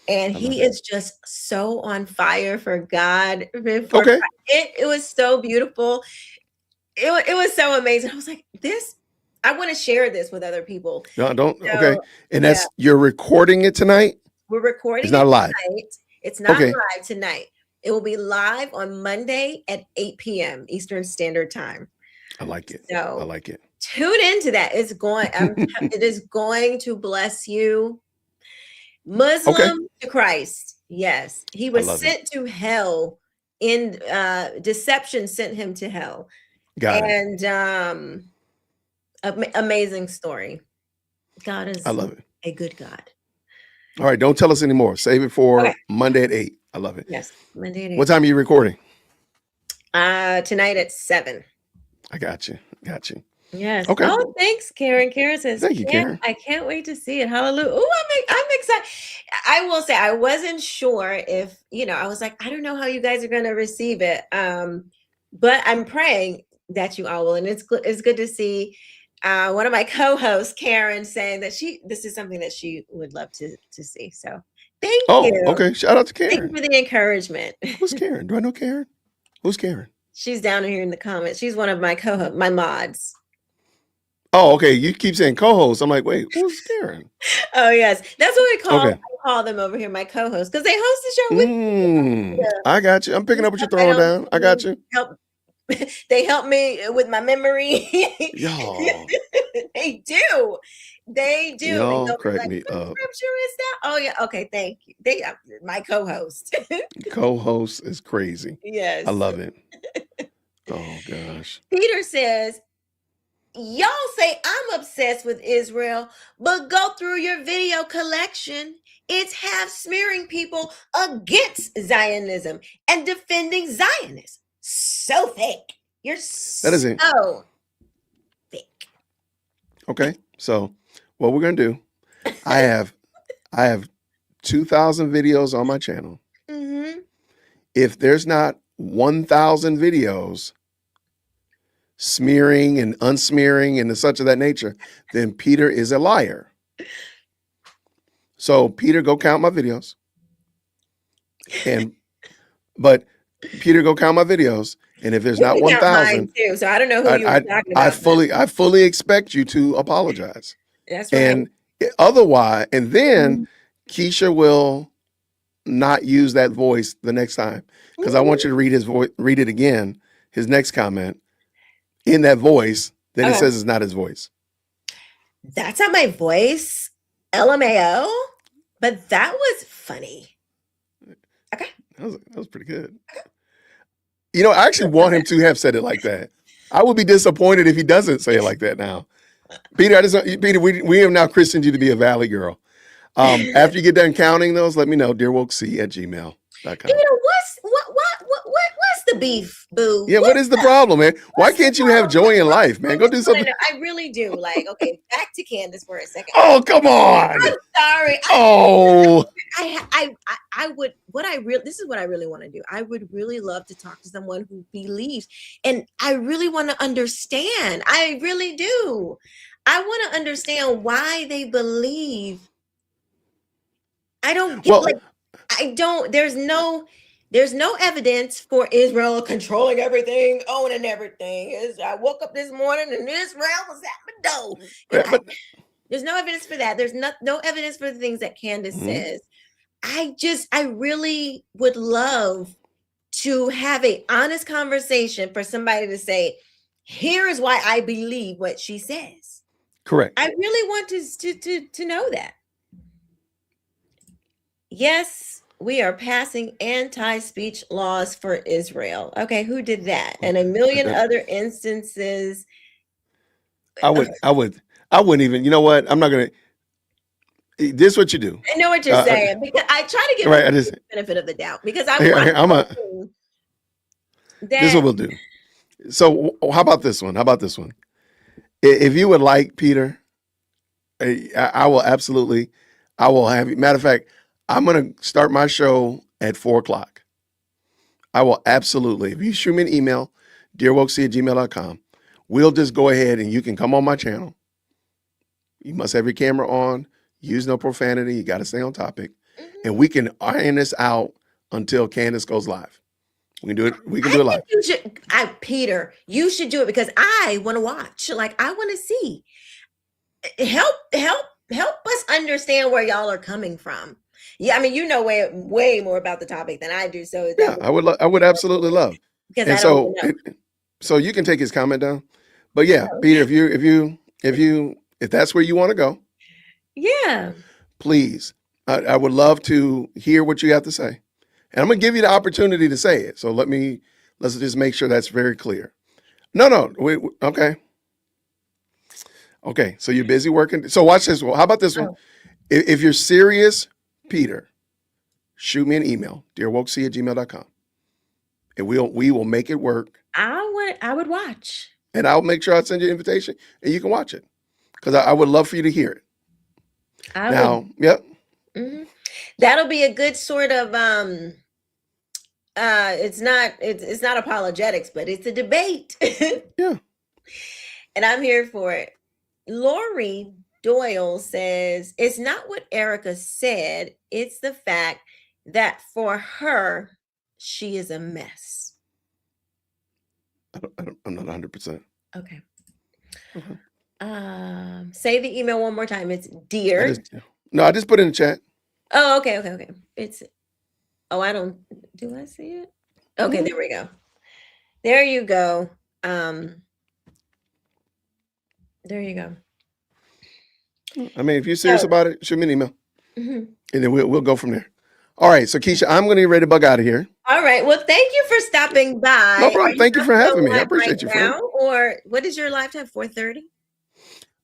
And he is just so on fire for God. Okay. It was so beautiful. It was so amazing. I was like, I want to share this with other people. No, don't. So, Okay. And you're recording it tonight? We're recording It's not it live. tonight. It's not Okay. live tonight. It will be live on Monday at 8 p.m. Eastern Standard Time. I like it. So I like it. tune into that. It is going to bless you. Muslim to Christ. Yes. He was sent to hell. In deception sent him to hell. Got it. And amazing story. God is I love it. a good God. All right, don't tell us anymore. Save it for Monday at 8. I love it. Yes, Monday at 8. What time are you recording? Tonight at 7. I got you. Yes. Okay. Oh, thanks, Karen. Karen says, Thank you, Karen. I can't wait to see it. Hallelujah. Oh, I'm excited. I will say I wasn't sure if, I was like, I don't know how you guys are going to receive it. But I'm praying that you all will. And it's good to see one of my co-hosts, Karen, saying that this is something that she would love to see. So thank you. Oh, okay. Shout out to Karen. Thank you for the encouragement. Who's Karen? Do I know Karen? Who's Karen? She's down here in the comments. She's one of my my mods. Oh, okay. You keep saying co-host. I'm like, wait, who's Karen? Oh, yes. That's what I call them over here, my co-hosts, because they host the show with me. I got you. I'm picking up what you're throwing down. I got you. They help me with my memory. Y'all. They do. They do. Y'all crack me up. Scripture is that? Oh, yeah. Okay. Thank you. They are my co-host. Co-host is crazy. Yes. I love it. Oh, gosh. Peter says, y'all say I'm obsessed with Israel, but go through your video collection. It's half smearing people against Zionism and defending Zionists. So fake. You're so fake. Okay. So what we're going to do, I have 2,000 videos on my channel. Mm-hmm. If there's not 1,000 videos smearing and unsmearing and such of that nature, then Peter is a liar. So Peter, go count my videos. But Peter, go count my videos. And if there's not 1,000, so I don't know who you were talking about. I fully expect you to apologize. That's right. And otherwise, and then Keisha will not use that voice the next time, because I want you to read it again, his next comment in that voice. Then it says it's not his voice. That's not my voice. LMAO. But that was funny. Okay. That was pretty good. I actually want him to have said it like that. I would be disappointed if he doesn't say it like that now. Peter, we have now christened you to be a Valley girl. After you get done counting those, let me know, dearwokec@gmail.com. What's the beef, boo? Yeah, what is the problem, man? Why can't you have joy in life, man? Go do something. I really do. Like, okay, back to Candace for a second. Oh, come on. I'm sorry. This is what I really want to do. I would really love to talk to someone who believes, and I really want to understand. I really do. I want to understand why they believe. I don't get there's no evidence for Israel controlling everything, owning everything. I woke up this morning and Israel was at my door. There's no evidence for that. There's no evidence for the things that Candace says. I really would love to have a honest conversation for somebody to say, here is why I believe what she says. Correct. I really want to know that. Yes, we are passing anti-speech laws for Israel. Okay, who did that? And a million other instances. I wouldn't even, you know what? I'm not going to, this is what you do. I know what you're saying, because I try to give Right, people the benefit of the doubt, because I'm hoping this is what we'll do. So how about this one? If you would like, Peter, I will absolutely, I will have you. Matter of fact, I'm going to start my show at 4:00. I will absolutely, if you shoot me an email, dearwokec@gmail.com, we'll just go ahead and you can come on my channel. You must have your camera on, use no profanity. You got to stay on topic. And we can iron this out until Candace goes live. We can do it. We can do it live. Peter, you should do it, because I want to watch. Like, I want to see. Help us understand where y'all are coming from. Yeah, I mean, you know way more about the topic than I do. So yeah, I would absolutely love. Because and I don't know. So you can take his comment down. But yeah, Peter, if that's where you want to go, yeah, please, I would love to hear what you have to say. And I'm gonna give you the opportunity to say it. So let's just make sure that's very clear. No, okay. Okay, so you're busy working. So watch this. Well, how about this one? If you're serious, Peter, shoot me an email, dearwokec@gmail.com. And we will make it work. I would watch. And I'll make sure I send you an invitation and you can watch it. Because I would love for you to hear it. Yep. Mm-hmm. That'll be a good sort of it's not apologetics, but it's a debate. Yeah. And I'm here for it. Lori Doyle says, it's not what Erika said, it's the fact that for her, she is a mess. I'm not 100%. Okay. Say the email one more time. It's dear. I just put it in the chat. Oh, okay. It's, do I see it? Okay, there we go. There you go. There you go. I mean, if you're serious about it, shoot me an email. And then we'll go from there. All right. So Keisha, I'm going to get ready to bug out of here. All right. Well, thank you for stopping by. No problem. Thank you for having me. I appreciate you, friend. Or what is your live time? 4:30?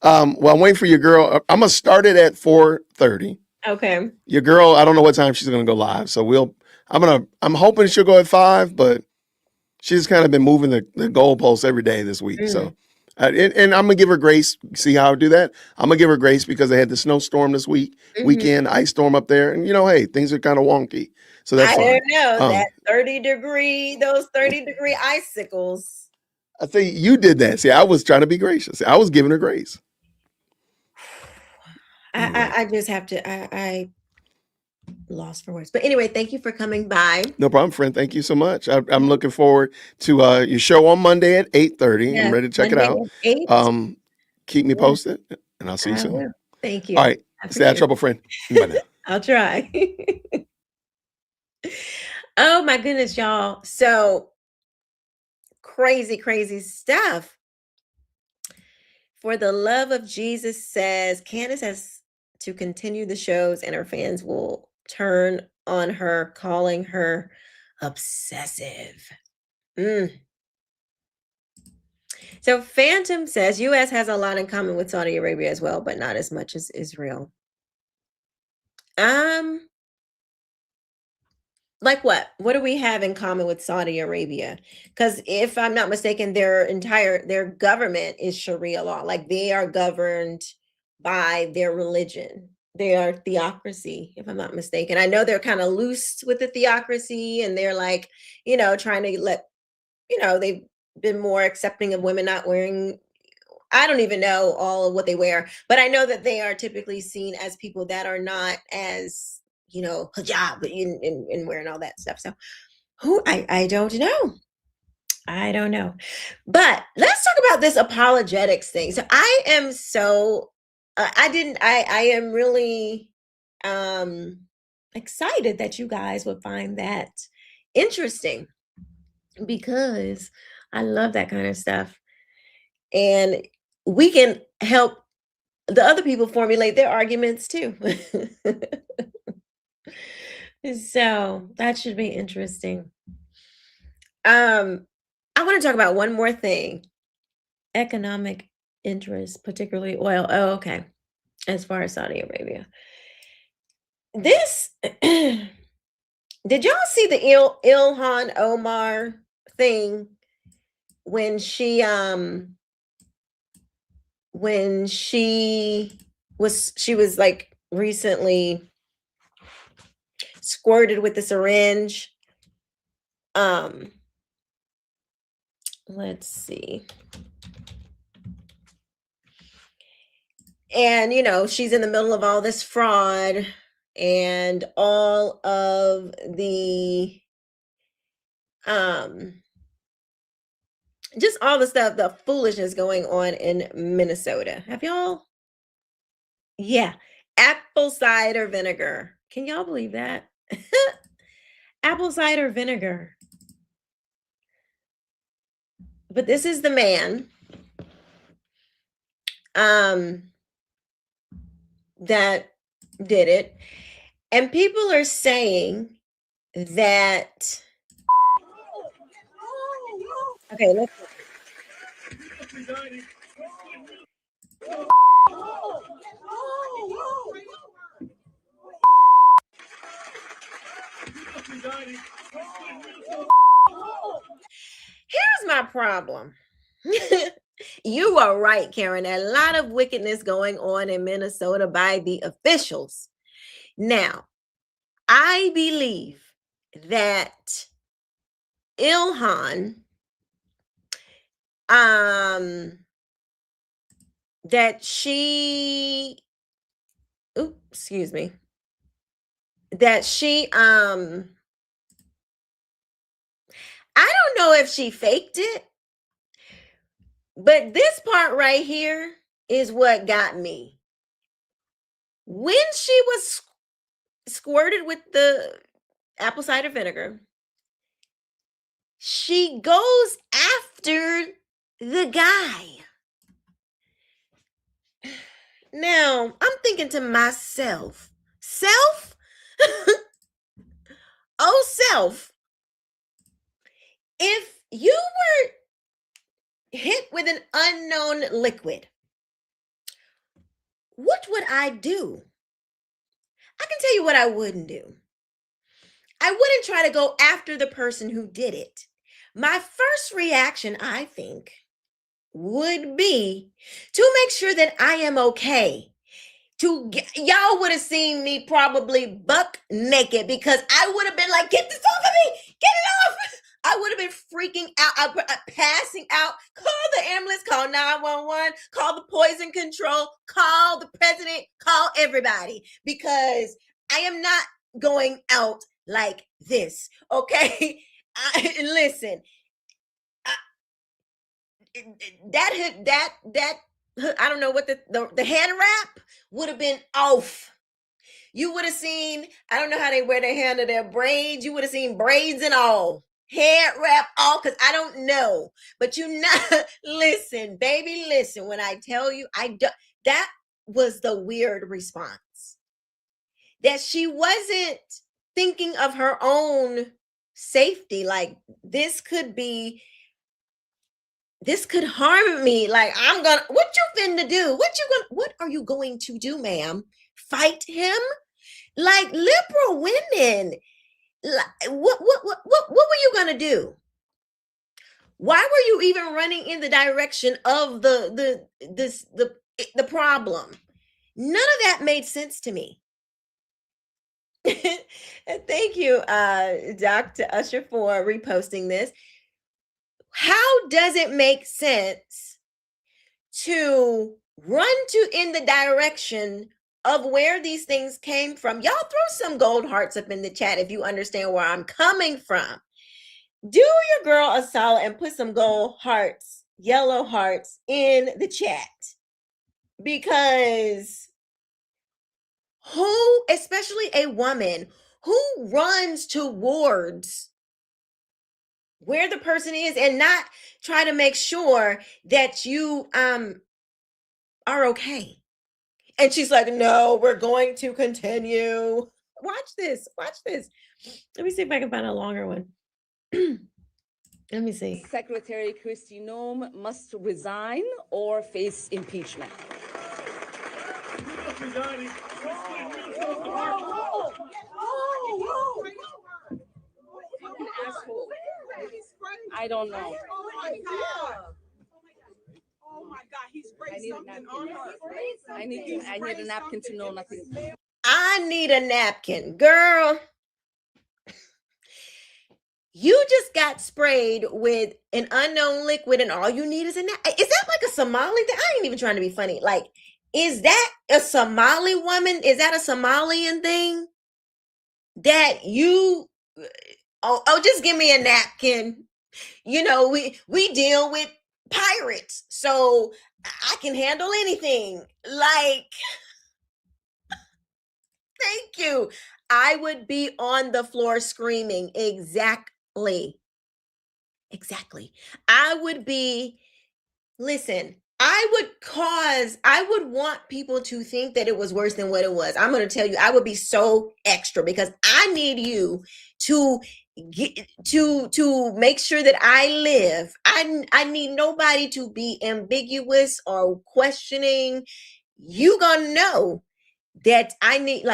Well, I'm waiting for your girl. I'm going to start it at 4:30. Okay. Your girl, I don't know what time she's going to go live. So I'm hoping she'll go at 5, but she's kind of been moving the goalposts every day this week. So, and I'm going to give her grace. See how I do that? I'm going to give her grace because they had the snowstorm this weekend, ice storm up there. And hey, things are kind of wonky. So that's fine. I don't know. That 30-degree icicles. I think you did that. See, I was trying to be gracious. I was giving her grace. I just have to, I lost for words. But anyway, thank you for coming by. No problem, friend. Thank you so much. I'm looking forward to your show on Monday at 8:30. I'm ready to check Monday it out. Keep me posted, and I'll see you soon. Will. Thank you. All right. Stay out of trouble, friend. Bye now. I'll try. Oh my goodness, y'all. So crazy stuff. For the love of Jesus says Candace has to continue the shows and her fans will turn on her, calling her obsessive. So Phantom says U.S. has a lot in common with Saudi Arabia as well, but not as much as Israel. Like what? What do we have in common with Saudi Arabia? Because if I'm not mistaken, their government is Sharia law. Like they are governed by their religion. They are theocracy, if I'm not mistaken. I know they're kind of loose with the theocracy and they're like, trying to let, they've been more accepting of women not wearing, I don't even know all of what they wear, but I know that they are typically seen as people that are not as, hijab and wearing all that stuff. So I don't know. I don't know. But let's talk about this apologetics thing. So I am I am really excited that you guys would find that interesting. because I love that kind of stuff. And we can help the other people formulate their arguments too. So that should be interesting. I want to talk about one more thing. Economic interest, particularly oil. Oh, okay. As far as Saudi Arabia. This did y'all see the Ilhan Omar thing when she was like recently squirted with the syringe? Let's see. And she's in the middle of all this fraud and all of the just all the stuff, the foolishness going on in Minnesota. Have y'all? Yeah. Apple cider vinegar. Can y'all believe that? Apple cider vinegar. But this is the man that did it. And people are saying that, okay, let's here's my problem. You are right, Karen. A lot of wickedness going on in Minnesota by the officials. Now, I believe that Ilhan, that she, excuse me, that she, I don't know if she faked it, but this part right here is what got me. When she was squirted with the apple cider vinegar, she goes after the guy. Now, I'm thinking to myself, self? Oh, self. If you were hit with an unknown liquid, what would I do? I can tell you what I wouldn't do. I wouldn't try to go after the person who did it. My first reaction, I think, would be to make sure that I am okay. Y'all would have seen me probably buck naked because I would have been like, get this off of me, get it off. I would have been freaking out, passing out. Call the ambulance, call 911, call the poison control, call the president, call everybody, because I am not going out like this, okay? Listen, that I don't know what the head wrap would have been off. You would have seen, I don't know how they wear their hair under their braids. You would have seen braids and all, head wrap all, because I don't know. But listen, baby, listen. When I tell you, that was the weird response. That she wasn't thinking of her own safety. Like, this could harm me. Like, what you finna do? What are you going to do, ma'am? Fight him? Like, liberal women, what were you gonna do? Why were you even running in the direction of the problem? None of that made sense to me. Thank you, Dr. Usher, for reposting this. How does it make sense to run in the direction of where these things came from? Y'all throw some gold hearts up in the chat if you understand where I'm coming from. Do your girl a solid and put some gold hearts, yellow hearts in the chat. Because who, especially a woman, who runs towards where the person is and not try to make sure that you are okay. And she's like, no, we're going to continue. Watch this. Watch this. Let me see if I can find a longer one. Let me see. Secretary Kristi Noem must resign or face impeachment. I don't know. Oh my God, he sprayed I need a something napkin. on her. I need a napkin to know nothing. I need a napkin, girl. You just got sprayed with an unknown liquid, and all you need is a napkin. Is that like a Somali thing? I ain't even trying to be funny. Like, is that a Somali woman? Is that a Somalian thing? That you just give me a napkin. You know, we deal with pirates, so I can handle anything. Like, thank you. I would be on the floor screaming. Exactly. I would be, listen, I would want people to think that it was worse than what it was. I'm going to tell you, I would be so extra because I need you to get to make sure that I live. I need nobody to be ambiguous or questioning. You gonna know that I need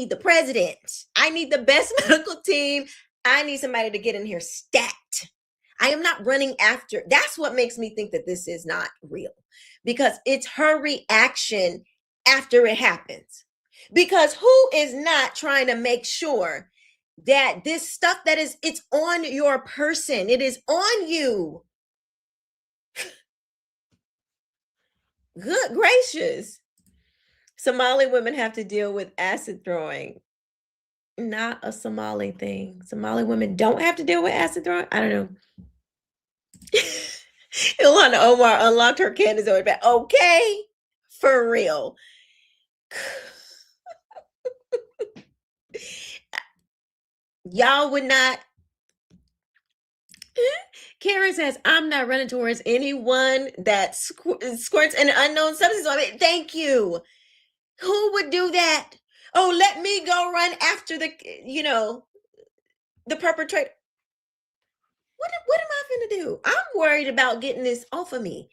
the president. I need the best medical team. I need somebody to get in here stat. I am not running after. That's what makes me think that this is not real, because it's her reaction after it happens. Because who is not trying to make sure that this stuff it's on your person, it is on you. Good gracious. Somali women have to deal with acid throwing. Not a Somali thing. Somali women don't have to deal with acid throwing. I don't know. Ilana Omar unlocked her Candace Owens back. Okay, for real. Y'all would not. Karen says, I'm not running towards anyone that squirts an unknown substance on it. Thank you. Who would do that? Oh, let me go run after the perpetrator. What am I going to do? I'm worried about getting this off of me.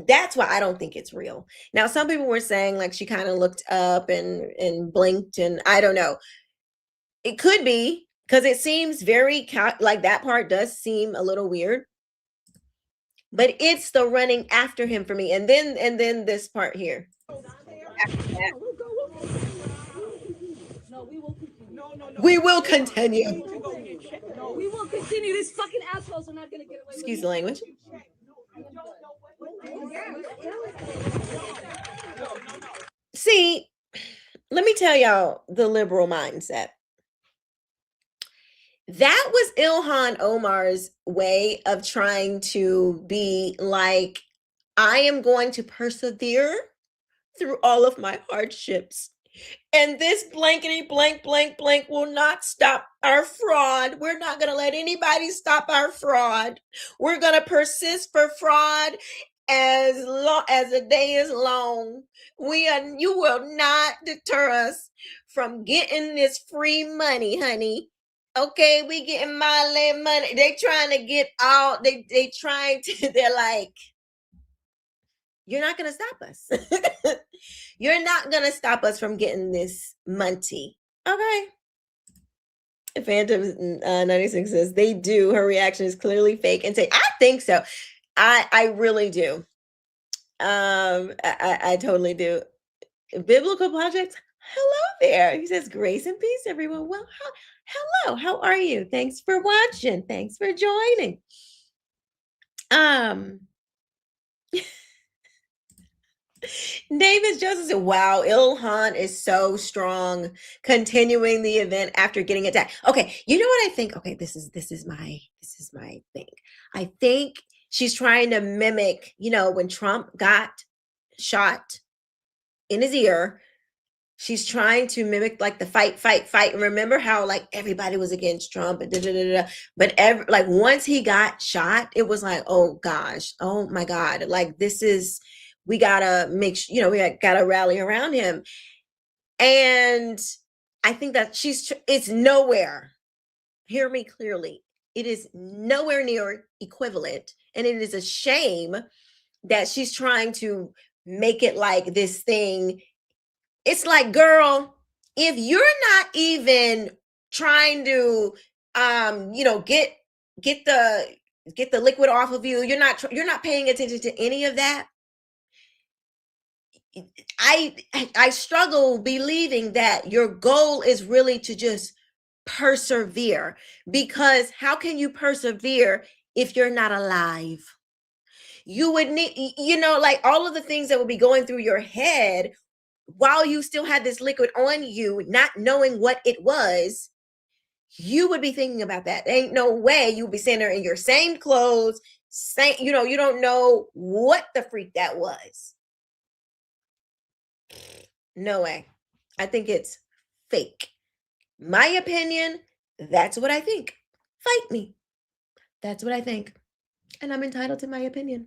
That's why I don't think it's real. Now, some people were saying like she kind of looked up and blinked, and I don't know. It could be because it seems very like that part does seem a little weird. But it's the running after him for me. And then this part here. We will continue. We will continue. These fucking assholes are not gonna get away. Excuse the language. See, let me tell y'all the liberal mindset. That was Ilhan Omar's way of trying to be like, I am going to persevere through all of my hardships. And this blankety blank blank blank will not stop our fraud. We're not going to let anybody stop our fraud. We're going to persist for fraud as long as the day is long. You will not deter us from getting this free money, honey. Okay, we getting my money. They trying to get all they're like, you're not going to stop us. You're not going to stop us from getting this money. Okay. Phantom 96 says they do. Her reaction is clearly fake and say, I think so. I really do. I totally do. Biblical Projects. Hello there. He says, grace and peace, everyone. Well, hello. How are you? Thanks for watching. Thanks for joining. Davis Joseph said, wow, Ilhan is so strong, continuing the event after getting attacked. Okay, you know what I think? Okay, this is my thing. I think she's trying to mimic, when Trump got shot in his ear, She's trying to mimic like the fight. Remember how like everybody was against Trump and but like once he got shot, it was like, oh gosh, oh my God, like we gotta make sure, we gotta rally around him. And I think that it's nowhere. Hear me clearly. It is nowhere near equivalent, and it is a shame that she's trying to make it like this thing. It's like, girl, if you're not even trying to get the liquid off of you, you're not paying attention to any of that. I struggle believing that your goal is really to just persevere, because how can you persevere if you're not alive? You would need, like all of the things that would be going through your head while you still had this liquid on you, not knowing what it was. You would be thinking about that. Ain't no way you would be sitting there in your same clothes, you don't know what the freak that was. No way. I think it's fake. My opinion, that's what I think. Fight me. That's what I think. And I'm entitled to my opinion.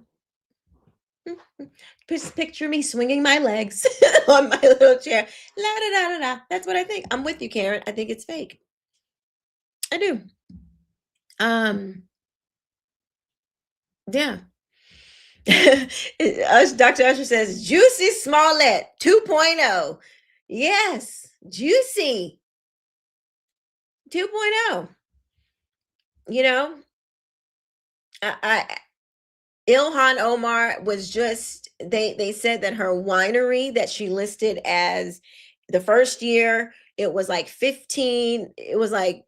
Just picture me swinging my legs on my little chair. La da da da da. That's what I think. I'm with you, Karen. I think it's fake. I do. Yeah. Dr. Usher says, Juicy Smollett 2.0. Yes, Juicy 2.0. Ilhan Omar was just, they said that her winery that she listed as the first year, it was like 15, it was like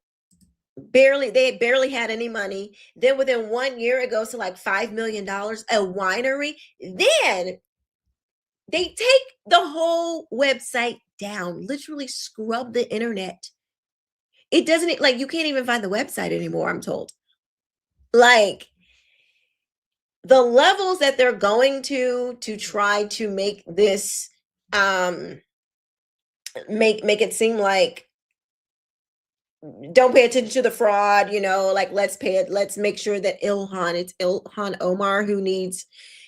they barely had any money. Then within 1 year, it goes to like $5 million, a winery. Then they take the whole website down, literally scrub the internet. It doesn't, like, you can't even find the website anymore, I'm told. Like, the levels that they're going to try to make this make it seem like, don't pay attention to the fraud, like let's make sure that it's Ilhan Omar who needs,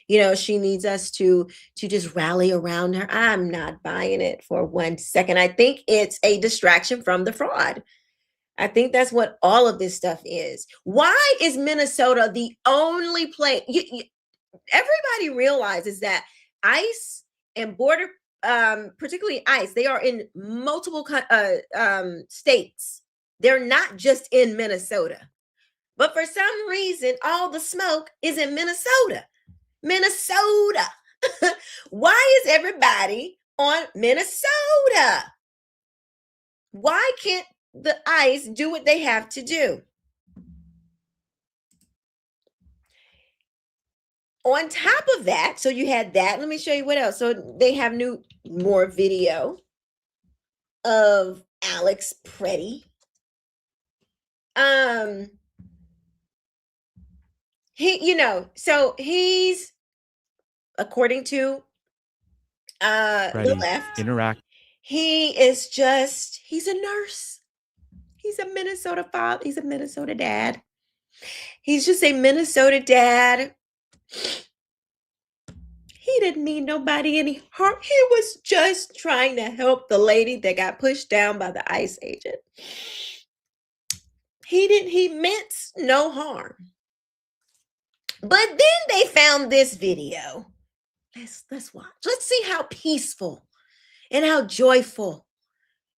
she needs us to just rally around her. I'm not buying it for 1 second. I think it's a distraction from the fraud. I think that's what all of this stuff is. Why is Minnesota the only place? Everybody realizes that ICE and border, particularly ICE, they are in multiple states. They're not just in Minnesota. But for some reason, all the smoke is in Minnesota. Minnesota. Why is everybody on Minnesota? Why can't the ICE do what they have to do? On top of that, so you had that. Let me show you what else. So they have more video of Alex Pretty. So he's, according to the left, he's a nurse. He's a Minnesota father. He's a Minnesota dad. He's just a Minnesota dad. He didn't mean nobody any harm. He was just trying to help the lady that got pushed down by the ICE agent. He meant no harm. But then they found this video. Let's watch. Let's see how peaceful and how joyful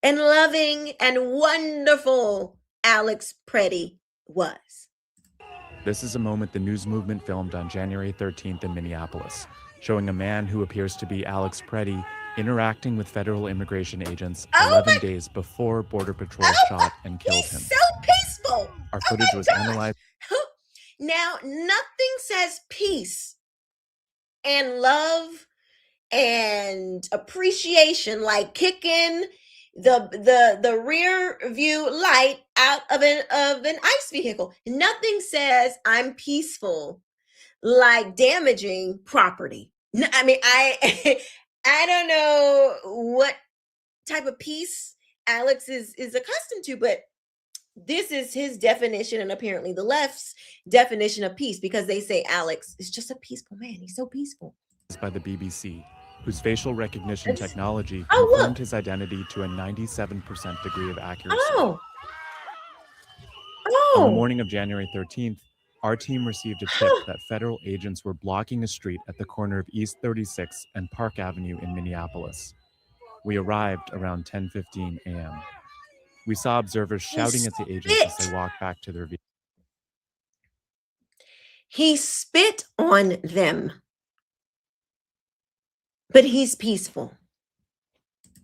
and loving and wonderful Alex Pretty was. This is a moment the news movement filmed on January 13th in Minneapolis, showing a man who appears to be Alex Pretty interacting with federal immigration agents 11 days before Border Patrol shot and killed him. So peaceful. Our footage was analyzed. Now, nothing says peace and love and appreciation like kicking the rear view light out of an ICE vehicle. Nothing says I'm peaceful like damaging property. I mean, I don't know what type of peace Alex is accustomed to, but this is his definition and apparently the left's definition of peace, because they say Alex is just a peaceful man. He's so peaceful. By the BBC, whose facial recognition It's- technology Oh, confirmed look. his identity to a 97% degree of accuracy. Oh. On the Oh. morning of January 13th, our team received a tip that federal agents were blocking a street at the corner of East 36 and Park Avenue in Minneapolis. We arrived around 10:15 a.m. We saw observers shouting at the agents as they walked back to their He spit on them, but he's peaceful.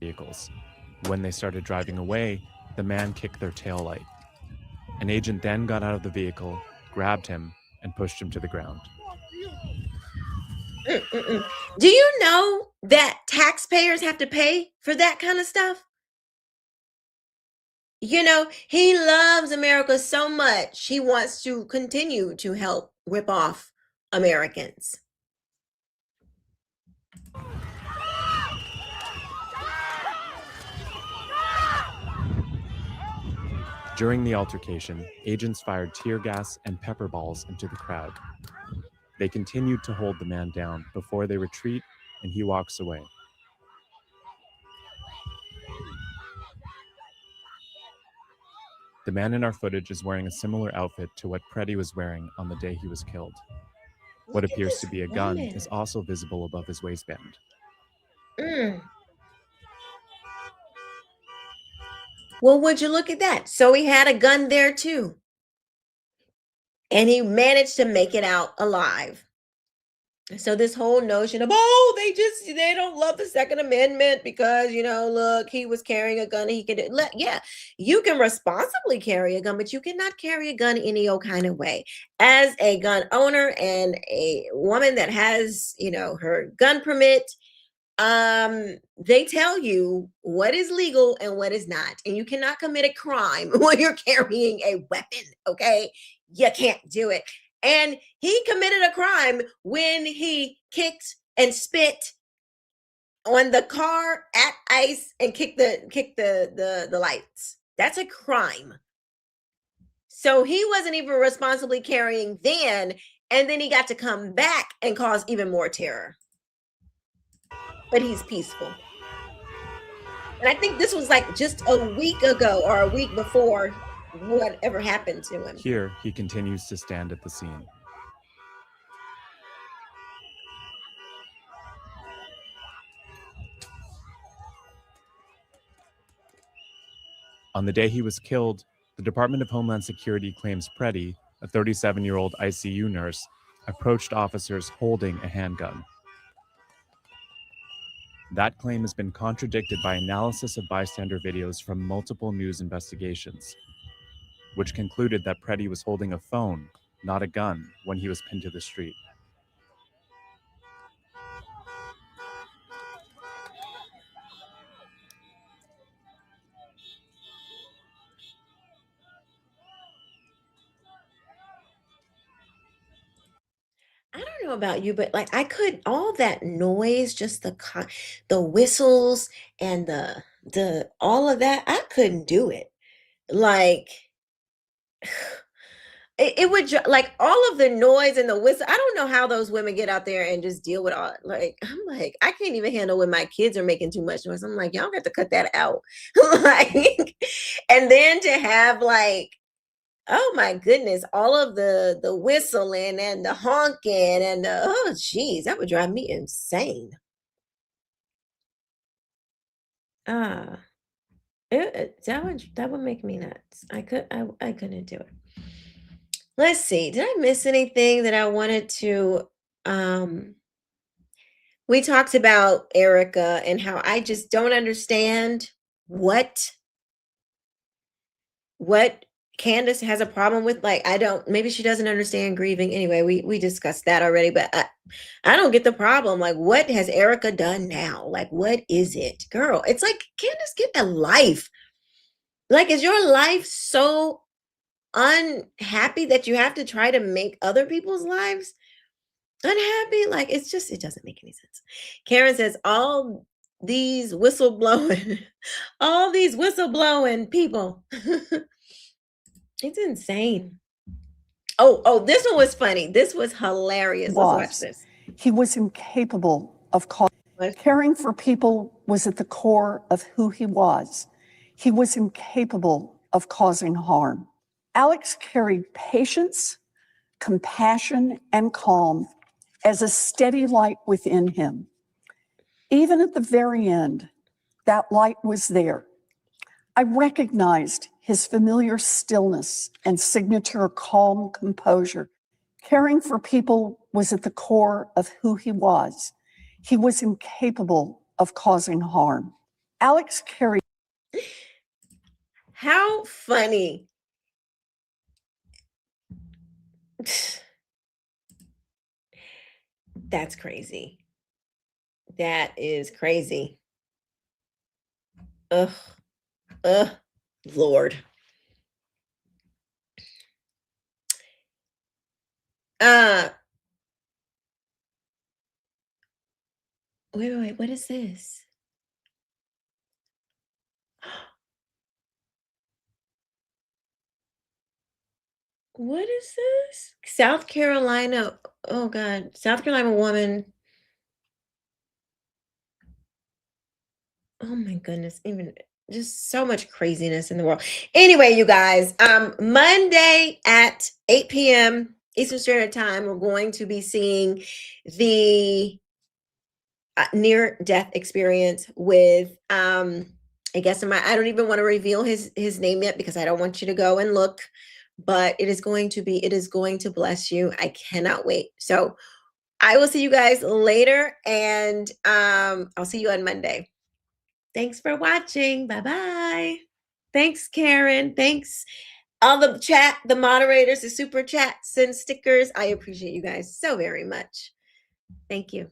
vehicles. When they started driving away, the man kicked their taillight. An agent then got out of the vehicle, grabbed him, and pushed him to the ground. Do you know that taxpayers have to pay for that kind of stuff? You know, he loves America so much, he wants to continue to help rip off Americans. During the altercation, agents fired tear gas and pepper balls into the crowd. They continued to hold the man down before they retreat, and he walks away. The man in our footage is wearing a similar outfit to what Preddy was wearing on the day he was killed. What Look at appears this to be a gun woman. is also visible above his waistband. Well, would you look at that? So he had a gun there too. And he managed to make it out alive. So this whole notion of, oh, they don't love the Second Amendment because, you know, look, he was carrying a gun and he could, yeah, you can responsibly carry a gun, but you cannot carry a gun any old kind of way. As a gun owner and a woman that has, you know, her gun permit, they tell you what is legal and what is not, and you cannot commit a crime when you're carrying a weapon. Okay, you can't do it. And he committed a crime when he kicked and spit on the car at ICE and kicked the lights. That's a crime. So he wasn't even responsibly carrying then, and then he got to come back and cause even more terror. But he's peaceful. And I think this was like just a week ago or a week before whatever happened to him. Here, he continues to stand at the scene. On the day he was killed, the Department of Homeland Security claims Preddy, a 37-year-old ICU nurse, approached officers holding a handgun. That claim has been contradicted by analysis of bystander videos from multiple news investigations, which concluded that Preddy was holding a phone, not a gun, when he was pinned to the street. I don't know about you, but like I could, all that noise, just the whistles and the all of that, I couldn't do it. Like it would like all of the noise and the whistle. I don't know how those women get out there and just deal with all, like I'm like, I can't even handle when my kids are making too much noise. I'm like, y'all got to cut that out. Like, and then to have like, oh my goodness, all of the whistling and the honking and the, oh geez, that would drive me insane. That would make me nuts. I couldn't do it. Let's see. Did I miss anything that I wanted to we talked about Erika and how I just don't understand what Candace has a problem with. Like, I don't, maybe she doesn't understand grieving. Anyway, we discussed that already, but I don't get the problem. Like, what has Erika done now? Like, what is it? Girl, it's like, Candace, get a life. Like, is your life so unhappy that you have to try to make other people's lives unhappy? Like, it's just, it doesn't make any sense. Karen says, all these whistleblowing, all these whistleblowing people. It's insane. Oh, this one was funny. This was hilarious. Let's watch this. He was incapable of What? caring for people was at the core of who he was. He was incapable of causing harm. Alex carried patience, compassion, and calm as a steady light within him. Even at the very end, that light was there. I recognized his familiar stillness and signature calm composure. Caring for people was at the core of who he was. He was incapable of causing harm. Alex carried. How funny. That's crazy. That is crazy. Ugh. Lord. Wait, what is this? What is this? South Carolina. Oh God. South Carolina woman. Oh my goodness. Even just so much craziness in the world. Anyway, you guys, Monday at 8 p.m. Eastern Standard Time, we're going to be seeing the near-death experience with I guess I don't even want to reveal his name yet because I don't want you to go and look, but it is going to bless you. I cannot wait. So I will see you guys later, and I'll see you on Monday. Thanks for watching. Bye-bye. Thanks, Karen. Thanks all the chat, the moderators, the super chats and stickers. I appreciate you guys so very much. Thank you.